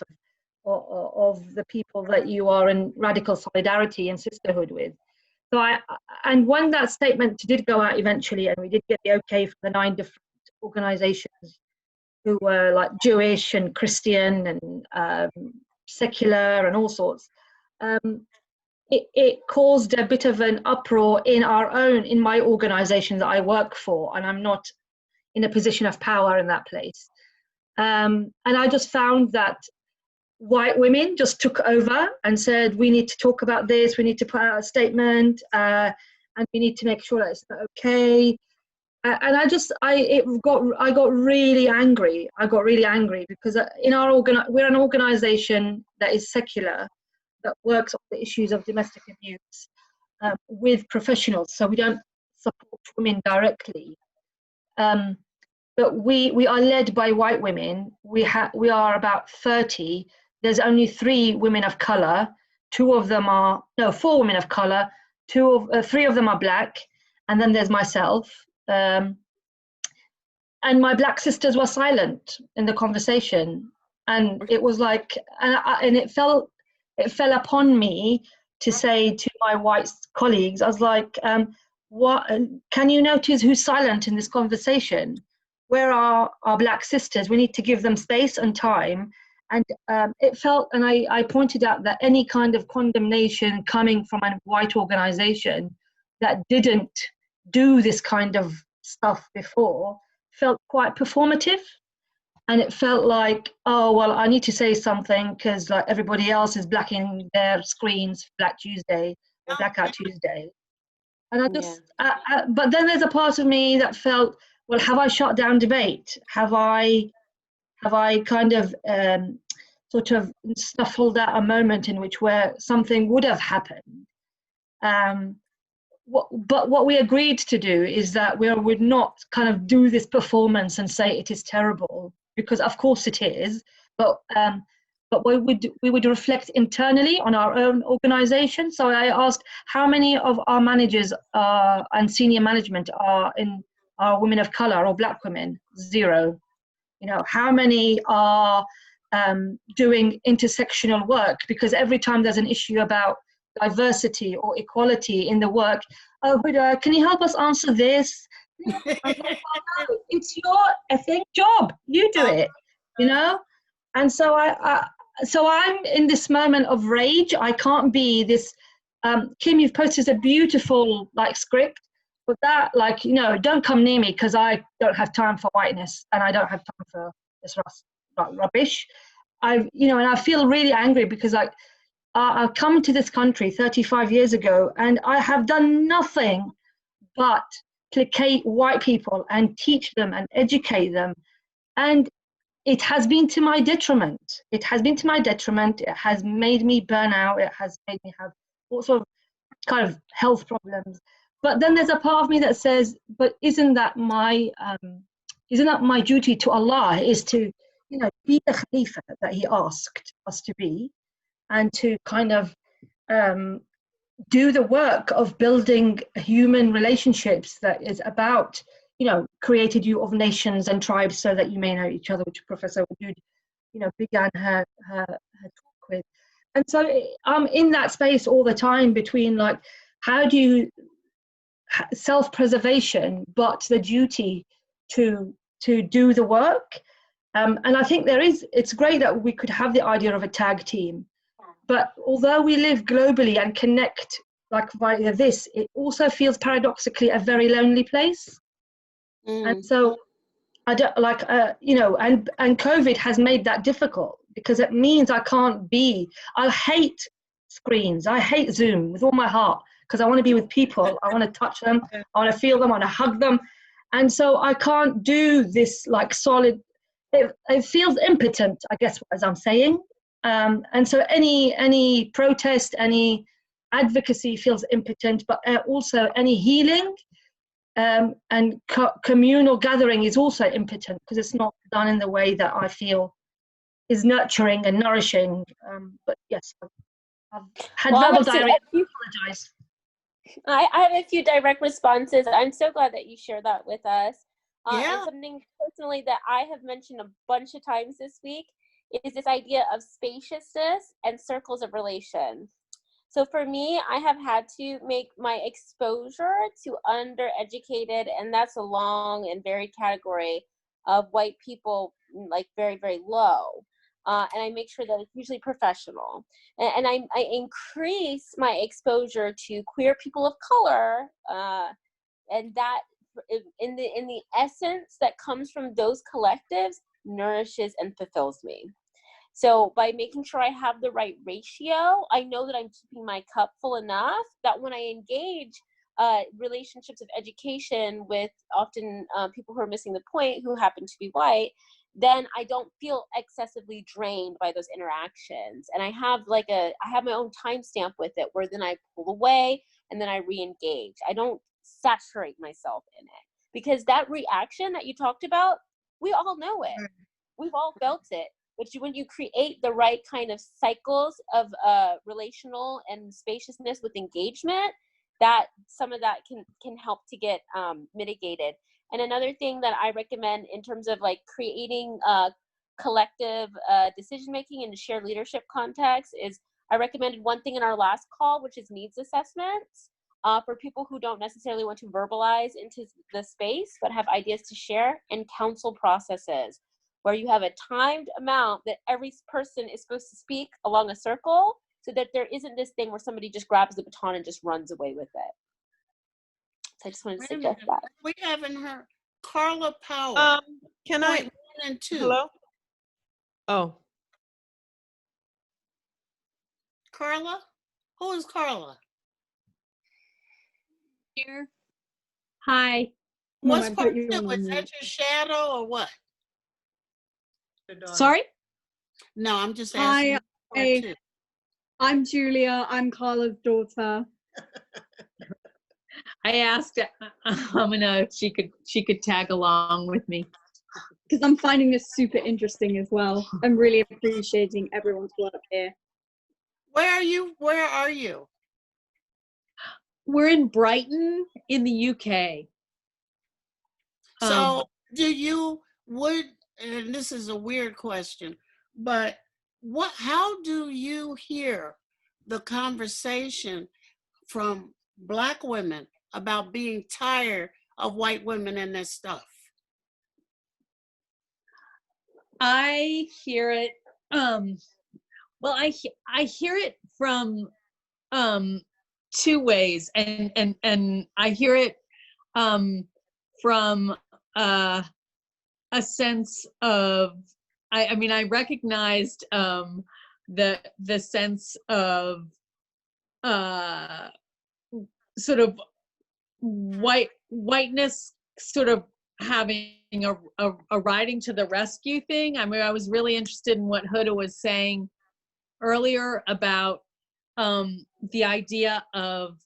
of the people that you are in radical solidarity and sisterhood with. So and when that statement did go out eventually, and we did get the okay from the 9 different organizations who were like Jewish and Christian and secular and all sorts, it caused a bit of an uproar in my organization that I work for, and I'm not in a position of power in that place. And I just found that white women just took over and said, we need to talk about this, we need to put out a statement, and we need to make sure that it's not okay. And I got really angry. I got really angry because we're an organization that is secular, that works on the issues of domestic abuse with professionals. So we don't support women directly. But we are led by white women. We are about 30. There's only 3 women of color. 4 women of color. 3 of them are black, and then there's myself. And my black sisters were silent in the conversation, and it was like, and it fell upon me to say to my white colleagues, I was like, what? Can you notice who's silent in this conversation? Where are our black sisters? We need to give them space and time. And it felt, and I pointed out that any kind of condemnation coming from a white organization that didn't do this kind of stuff before felt quite performative. And it felt like, oh, well, I need to say something because like everybody else is blacking their screens for Black Tuesday or Blackout Tuesday. And I just, but then there's a part of me that felt, well, have I shut down debate? Have I kind of sort of snuffled out a moment in which where something would have happened? But what we agreed to do is that we would not kind of do this performance and say it is terrible, because of course it is, but we would reflect internally on our own organization. So I asked how many of our managers and senior management are women of color or black women? 0. You know, how many are doing intersectional work? Because every time there's an issue about diversity or equality in the work, oh, Huda, can you help us answer this? It's your effing job. You do it, you know? And so I'm in this moment of rage. I can't be this, Kim, you've posted a beautiful like script, but that like, you know, don't come near me because I don't have time for whiteness and I don't have time for this rubbish. And I feel really angry because I come to this country 35 years ago and I have done nothing but placate white people and teach them and educate them. And it has been to my detriment. It has been to my detriment. It has made me burn out. It has made me have all sorts of kind of health problems. But then there's a part of me that says, but isn't that my duty to Allah, is to, you know, be the Khalifa that He asked us to be, and to kind of do the work of building human relationships that is about, you know, created you of nations and tribes so that you may know each other, which Professor Wadud, you know, began her talk with. And so I'm in that space all the time between like, how do you self-preservation, but the duty to do the work. And I think it's great that we could have the idea of a tag team. But although we live globally and connect like via this, it also feels paradoxically a very lonely place. And so I don't like, you know, and COVID has made that difficult because it means I hate screens. I hate Zoom with all my heart because I want to be with people. I want to touch them. I want to feel them. I want to hug them. And so I can't do this like solid, it feels impotent, I guess, as I'm saying. And so any protest, any advocacy feels impotent, but also any healing and communal gathering is also impotent because it's not done in the way that I feel is nurturing and nourishing. But yes, I've had verbal diarrhea. I apologize. I have a few direct responses. I'm so glad that you shared that with us. And something personally that I have mentioned a bunch of times this week is this idea of spaciousness and circles of relation. So for me, I have had to make my exposure to undereducated, and that's a long and varied category of white people, like very, very low. And I make sure that it's usually professional. And I increase my exposure to queer people of color, and that in the essence that comes from those collectives nourishes and fulfills me. So by making sure I have the right ratio, I know that I'm keeping my cup full enough that when I engage relationships of education with often people who are missing the point who happen to be white, then I don't feel excessively drained by those interactions. And I have I have my own timestamp with it, where then I pull away and then I re-engage. I don't saturate myself in it, because that reaction that you talked about, we all know it. We've all felt it. But when you create the right kind of cycles of relational and spaciousness with engagement, that some of that can help to get mitigated. And another thing that I recommend in terms of like creating collective decision making in a shared leadership context is, I recommended one thing in our last call, which is needs assessments for people who don't necessarily want to verbalize into the space but have ideas to share, and council processes where you have a timed amount that every person is supposed to speak along a circle, so that there isn't this thing where somebody just grabs the baton and just runs away with it. So I just wanted to Wait a suggest minute. that. We haven't heard Carla Power. Can point I? 1 and 2. Hello? Oh, Carla? Who is Carla? Here. Hi. Mom, What's I've part got you 2? on Is that mute. your shadow or what? Sorry? No, I'm just Hi, asking. Part 2. I'm Julia. I'm Carla's daughter. I asked Amina if she could tag along with me, because I'm finding this super interesting as well. I'm really appreciating everyone's work here. Where are you? Where are you? We're in Brighton in the UK. So and this is a weird question, but how do you hear the conversation from Black women about being tired of white women and their stuff? I hear it. Well, I hear it from two ways, and I hear it from a sense of, I mean, I recognized the sense of sort of whiteness sort of having a riding to the rescue thing. I mean, I was really interested in what Huda was saying earlier about the idea of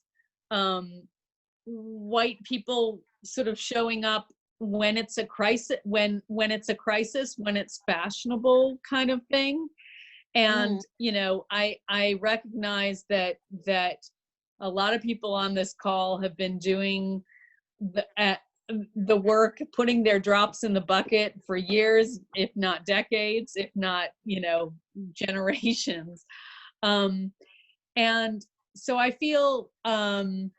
white people sort of showing up when it's a crisis, when it's fashionable kind of thing. And you know, I recognize that a lot of people on this call have been doing the work, putting their drops in the bucket for years, if not decades, if not, you know, generations. And so I feel that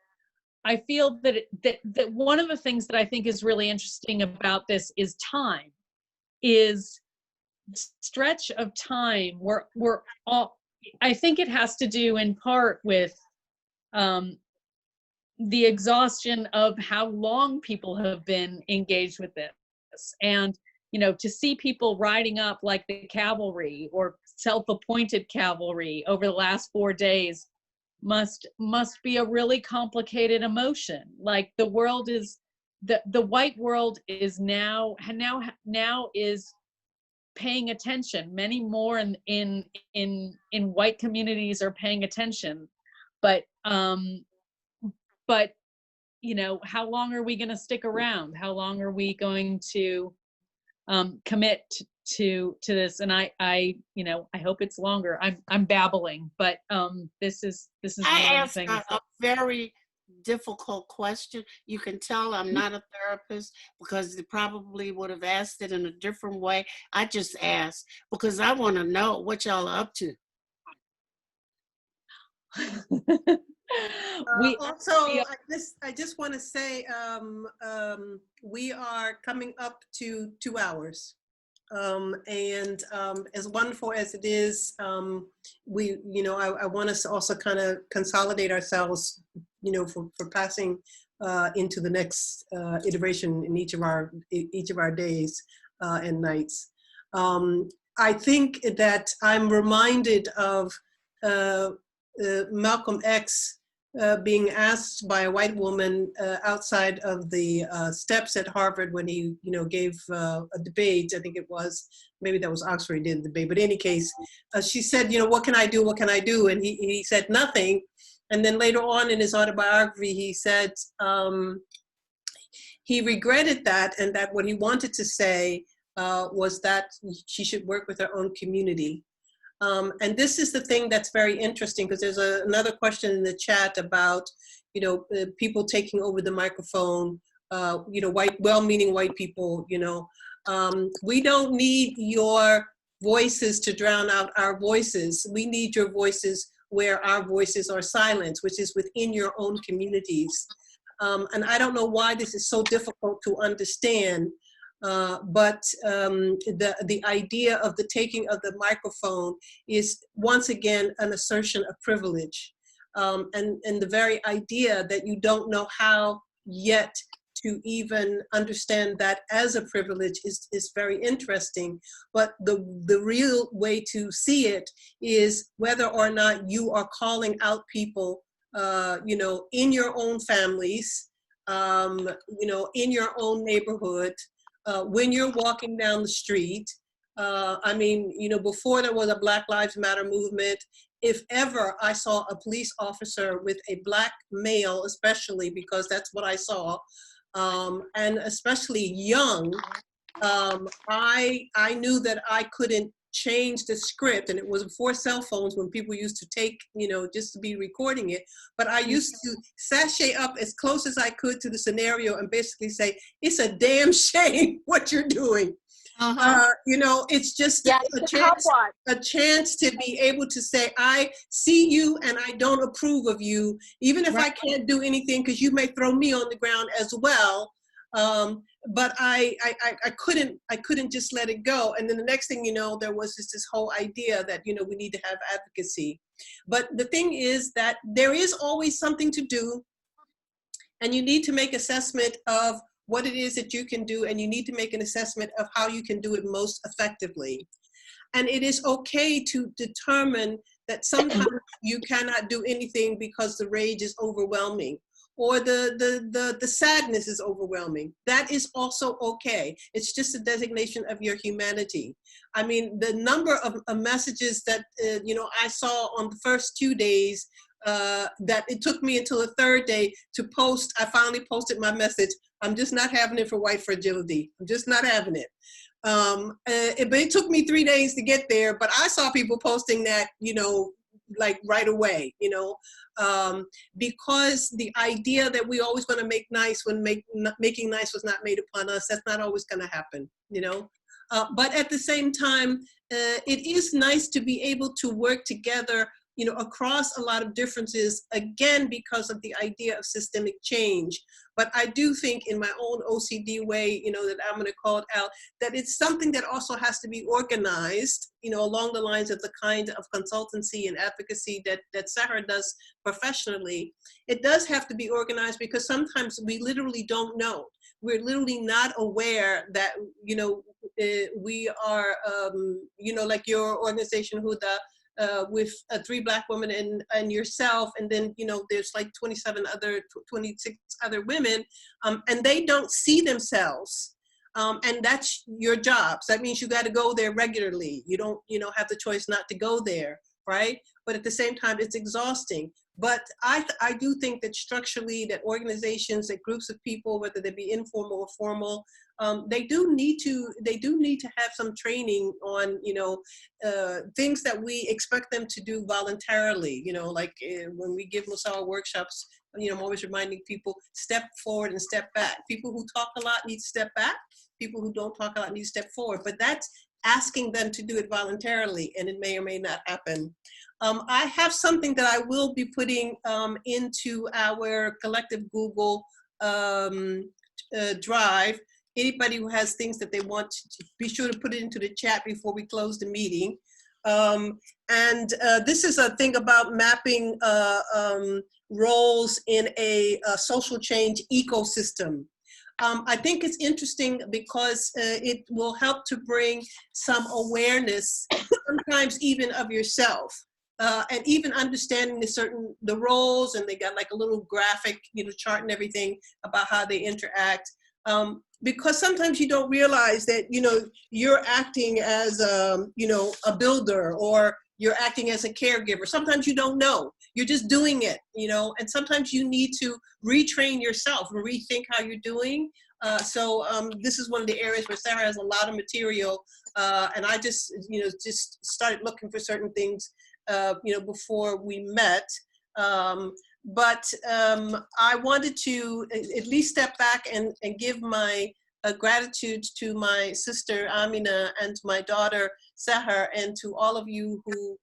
one of the things that I think is really interesting about this is time, is stretch of time. We're all, I think it has to do in part with the exhaustion of how long people have been engaged with this. And, you know, to see people riding up like the cavalry or self-appointed cavalry over the last 4 days must be a really complicated emotion. Like the world is, the white world is now is paying attention. Many more in white communities are paying attention, but you know, how long are we going to stick around? How long are we going to commit to this? And I you know, I hope it's longer. I'm babbling, but this is I one of the asked things. a very difficult question. You can tell I'm not a therapist, because they probably would have asked it in a different way. I just asked because I want to know what y'all are up to. I just want to say we are coming up to 2 hours, and as wonderful as it is, we, you know, I want us to also kind of consolidate ourselves, you know, for passing into the next iteration in each of our days and nights. I think that I'm reminded of Malcolm X being asked by a white woman outside of the steps at Harvard when he, gave a debate. I think it was, maybe that was Oxford, he did the debate. But in any case, she said, what can I do? What can I do? And he said nothing. And then later on in his autobiography, he said he regretted that, and that what he wanted to say was that she should work with her own community. And this is the thing that's very interesting, because there's another question in the chat about, people taking over the microphone, well-meaning white people, we don't need your voices to drown out our voices. We need your voices where our voices are silenced, which is within your own communities. And I don't know why this is so difficult to understand. But the idea of the taking of the microphone is once again an assertion of privilege, and the very idea that you don't know how yet to even understand that as a privilege is very interesting. But the real way to see it is whether or not you are calling out people, in your own families, in your own neighborhood. When you're walking down the street, before there was a Black Lives Matter movement, if ever I saw a police officer with a Black male, especially because that's what I saw, and especially young, I knew that I couldn't change the script, and it was before cell phones when people used to take, just to be recording it. But I used to sashay up as close as I could to the scenario and basically say, it's a damn shame what you're doing. It's just a chance to be able to say, I see you and I don't approve of you, even if I can't do anything, because you may throw me on the ground as well. But I couldn't just let it go. And then the next thing there was this whole idea that, we need to have advocacy. But the thing is that there is always something to do, and you need to make assessment of what it is that you can do, and you need to make an assessment of how you can do it most effectively. And it is okay to determine that sometimes you cannot do anything because the rage is overwhelming, or the sadness is overwhelming. That is also okay. It's just a designation of your humanity. I mean, the number of messages that, I saw on the first 2 days, that it took me until the third day to post. I finally posted my message. I'm just not having it for white fragility. I'm just not having it. But it took me 3 days to get there, but I saw people posting that, like right away, because the idea that we always going to make nice when making nice was not made upon us, that's not always going to happen, but at the same time, it is nice to be able to work together, across a lot of differences, again, because of the idea of systemic change. But I do think in my own OCD way, that I'm going to call it out, that it's something that also has to be organized, along the lines of the kind of consultancy and advocacy that Sahar does professionally. It does have to be organized because sometimes we literally don't know. We're literally not aware that, we are, like your organization, Huda, with 3 Black women and yourself, and then there's like 26 other women, and they don't see themselves, and that's your job. So that means you got to go there regularly. You don't have the choice not to go there, right? But at the same time, it's exhausting. But I do think that structurally, that organizations, that groups of people, whether they be informal or formal, they do need to have some training on things that we expect them to do voluntarily. Like when we give Musawwar workshops, I'm always reminding people, step forward and step back. People who talk a lot need to step back. People who don't talk a lot need to step forward. But that's asking them to do it voluntarily, and it may or may not happen. I have something that I will be putting into our collective Google Drive. Anybody who has things that they want to be sure to put it into the chat before we close the meeting. This is a thing about mapping roles in a social change ecosystem. I think it's interesting because it will help to bring some awareness, sometimes even of yourself. and even understanding the roles, and they got like a little graphic, chart and everything about how they interact. Because sometimes you don't realize that, you're acting as, a builder, or you're acting as a caregiver. Sometimes you don't know. You're just doing it, and sometimes you need to retrain yourself and rethink how you're doing. So this is one of the areas where Sarah has a lot of material, and I just started looking for certain things, before we met. But I wanted to at least step back and give my gratitude to my sister Amina, and to my daughter Sahar, and to all of you who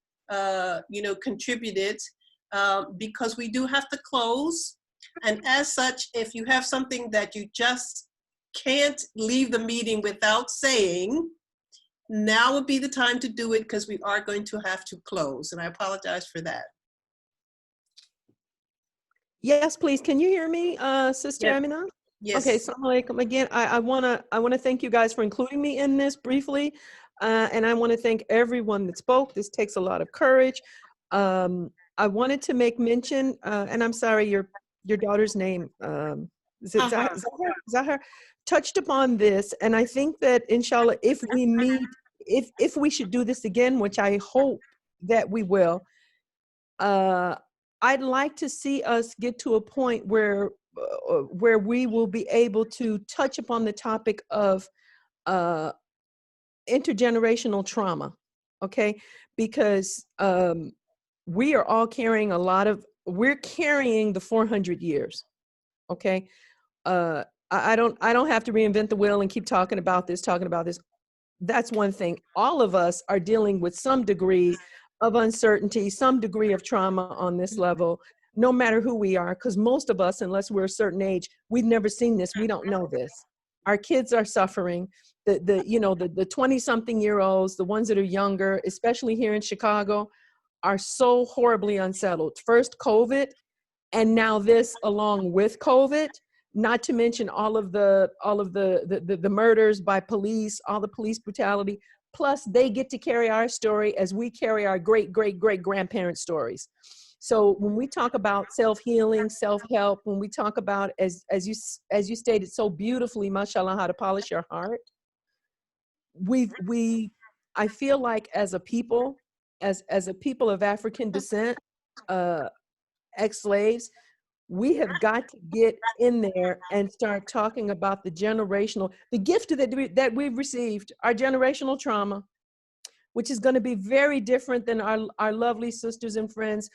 contributed, because we do have to close. And as such, if you have something that you just can't leave the meeting without saying, now would be the time to do it, because we are going to have to close. And I apologize for that. Yes, please. Can you hear me, Sister Yes. Amina? Yes. Okay, Assalamu alaikum. Again, I wanna thank you guys for including me in this briefly, and I want to thank everyone that spoke. This takes a lot of courage. I wanted to make mention, and I'm sorry, your daughter's name, is it Zahar, touched upon this, and I think that inshallah, if we meet, if we should do this again, which I hope that we will, I'd like to see us get to a point where we will be able to touch upon the topic of intergenerational trauma, okay? Because we are all carrying we're carrying the 400 years, okay? I don't have to reinvent the wheel and keep talking about this. That's one thing. All of us are dealing with some degree of uncertainty, some degree of trauma on this level, no matter who we are, because most of us, unless we're a certain age, we've never seen this. We don't know this. Our kids are suffering. The 20-something-year-olds, the ones that are younger, especially here in Chicago, are so horribly unsettled. First COVID, and now this along with COVID. Not to mention all of the murders by police, all the police brutality. Plus, they get to carry our story as we carry our great-great-great-grandparents' stories. So when we talk about self-healing, self-help, when we talk about, as you stated so beautifully, mashallah, how to polish your heart, I feel like as a people of African descent, ex-slaves, we have got to get in there and start talking about the gift that we've received, our generational trauma, which is going to be very different than our lovely sisters and friends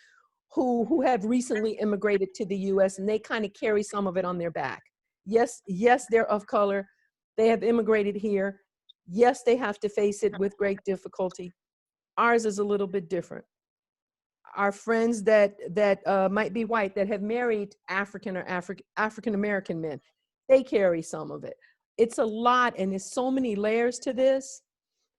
who have recently immigrated to the US, and they kind of carry some of it on their back. Yes, they're of color. They have immigrated here. Yes, they have to face it with great difficulty. Ours is a little bit different. Our friends that might be white, that have married African or African American men, they carry some of it. It's a lot, and there's so many layers to this.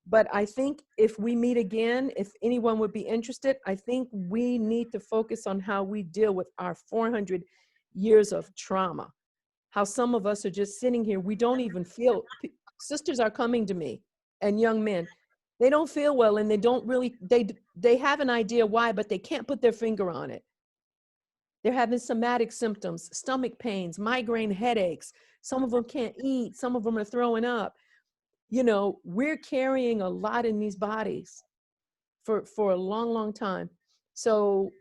But I think if we meet again, if anyone would be interested, I think we need to focus on how we deal with our 400 years of trauma. How some of us are just sitting here, we don't even feel. Sisters are coming to me, and young men, they don't feel well, and they don't really, they have an idea why, but they can't put their finger on it. They're having somatic symptoms, stomach pains, migraine headaches. Some of them can't eat. Some of them are throwing up. We're carrying a lot in these bodies for a long, long time. So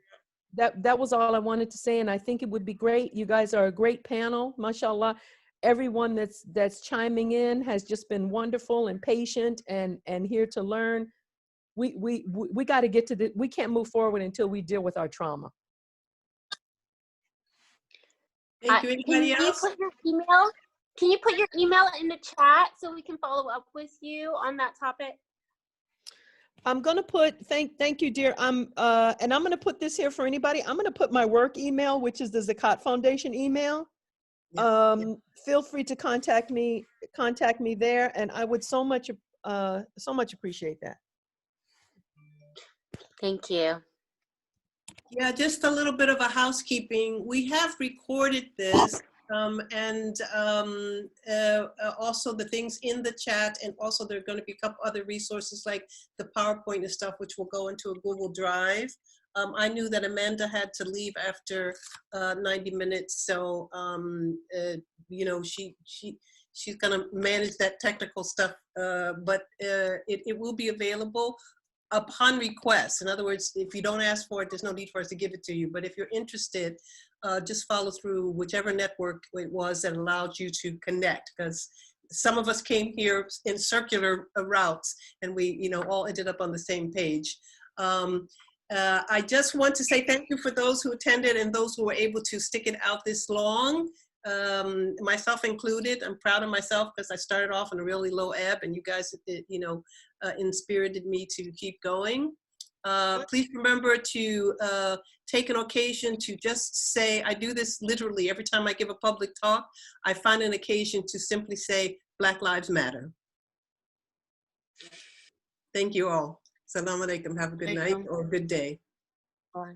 that was all I wanted to say. And I think it would be great. You guys are a great panel, mashallah. Everyone that's chiming in has just been wonderful and patient and here to learn. We got to get to we can't move forward until we deal with our trauma. Thank you. Anybody else? Can you put your email in the chat so we can follow up with you on that topic? I'm gonna put thank you, dear. And I'm gonna put this here for anybody. I'm gonna put my work email, which is the Zakat Foundation email. Feel free to contact me there, and I would so much appreciate that. Thank you. Yeah, just a little bit of a housekeeping. We have recorded this, Also the things in the chat, and also there are going to be a couple other resources like the PowerPoint and stuff, which will go into a Google Drive. I knew that Amanda had to leave after 90 minutes, so you know, she's going to manage that technical stuff, but it will be available upon request. In other words, if you don't ask for it, there's no need for us to give it to you. But if you're interested, just follow through whichever network it was that allowed you to connect, because some of us came here in circular routes, and we, you know, all ended up on the same page. I just want to say thank you for those who attended and those who were able to stick it out this long, myself included. I'm proud of myself because I started off on a really low ebb, and you guys, you know, inspirited me to keep going. Please remember to take an occasion to just say, I do this literally every time I give a public talk, I find an occasion to simply say, Black Lives Matter. Thank you all. Assalamu alaikum. Have a good night or a good day. Bye.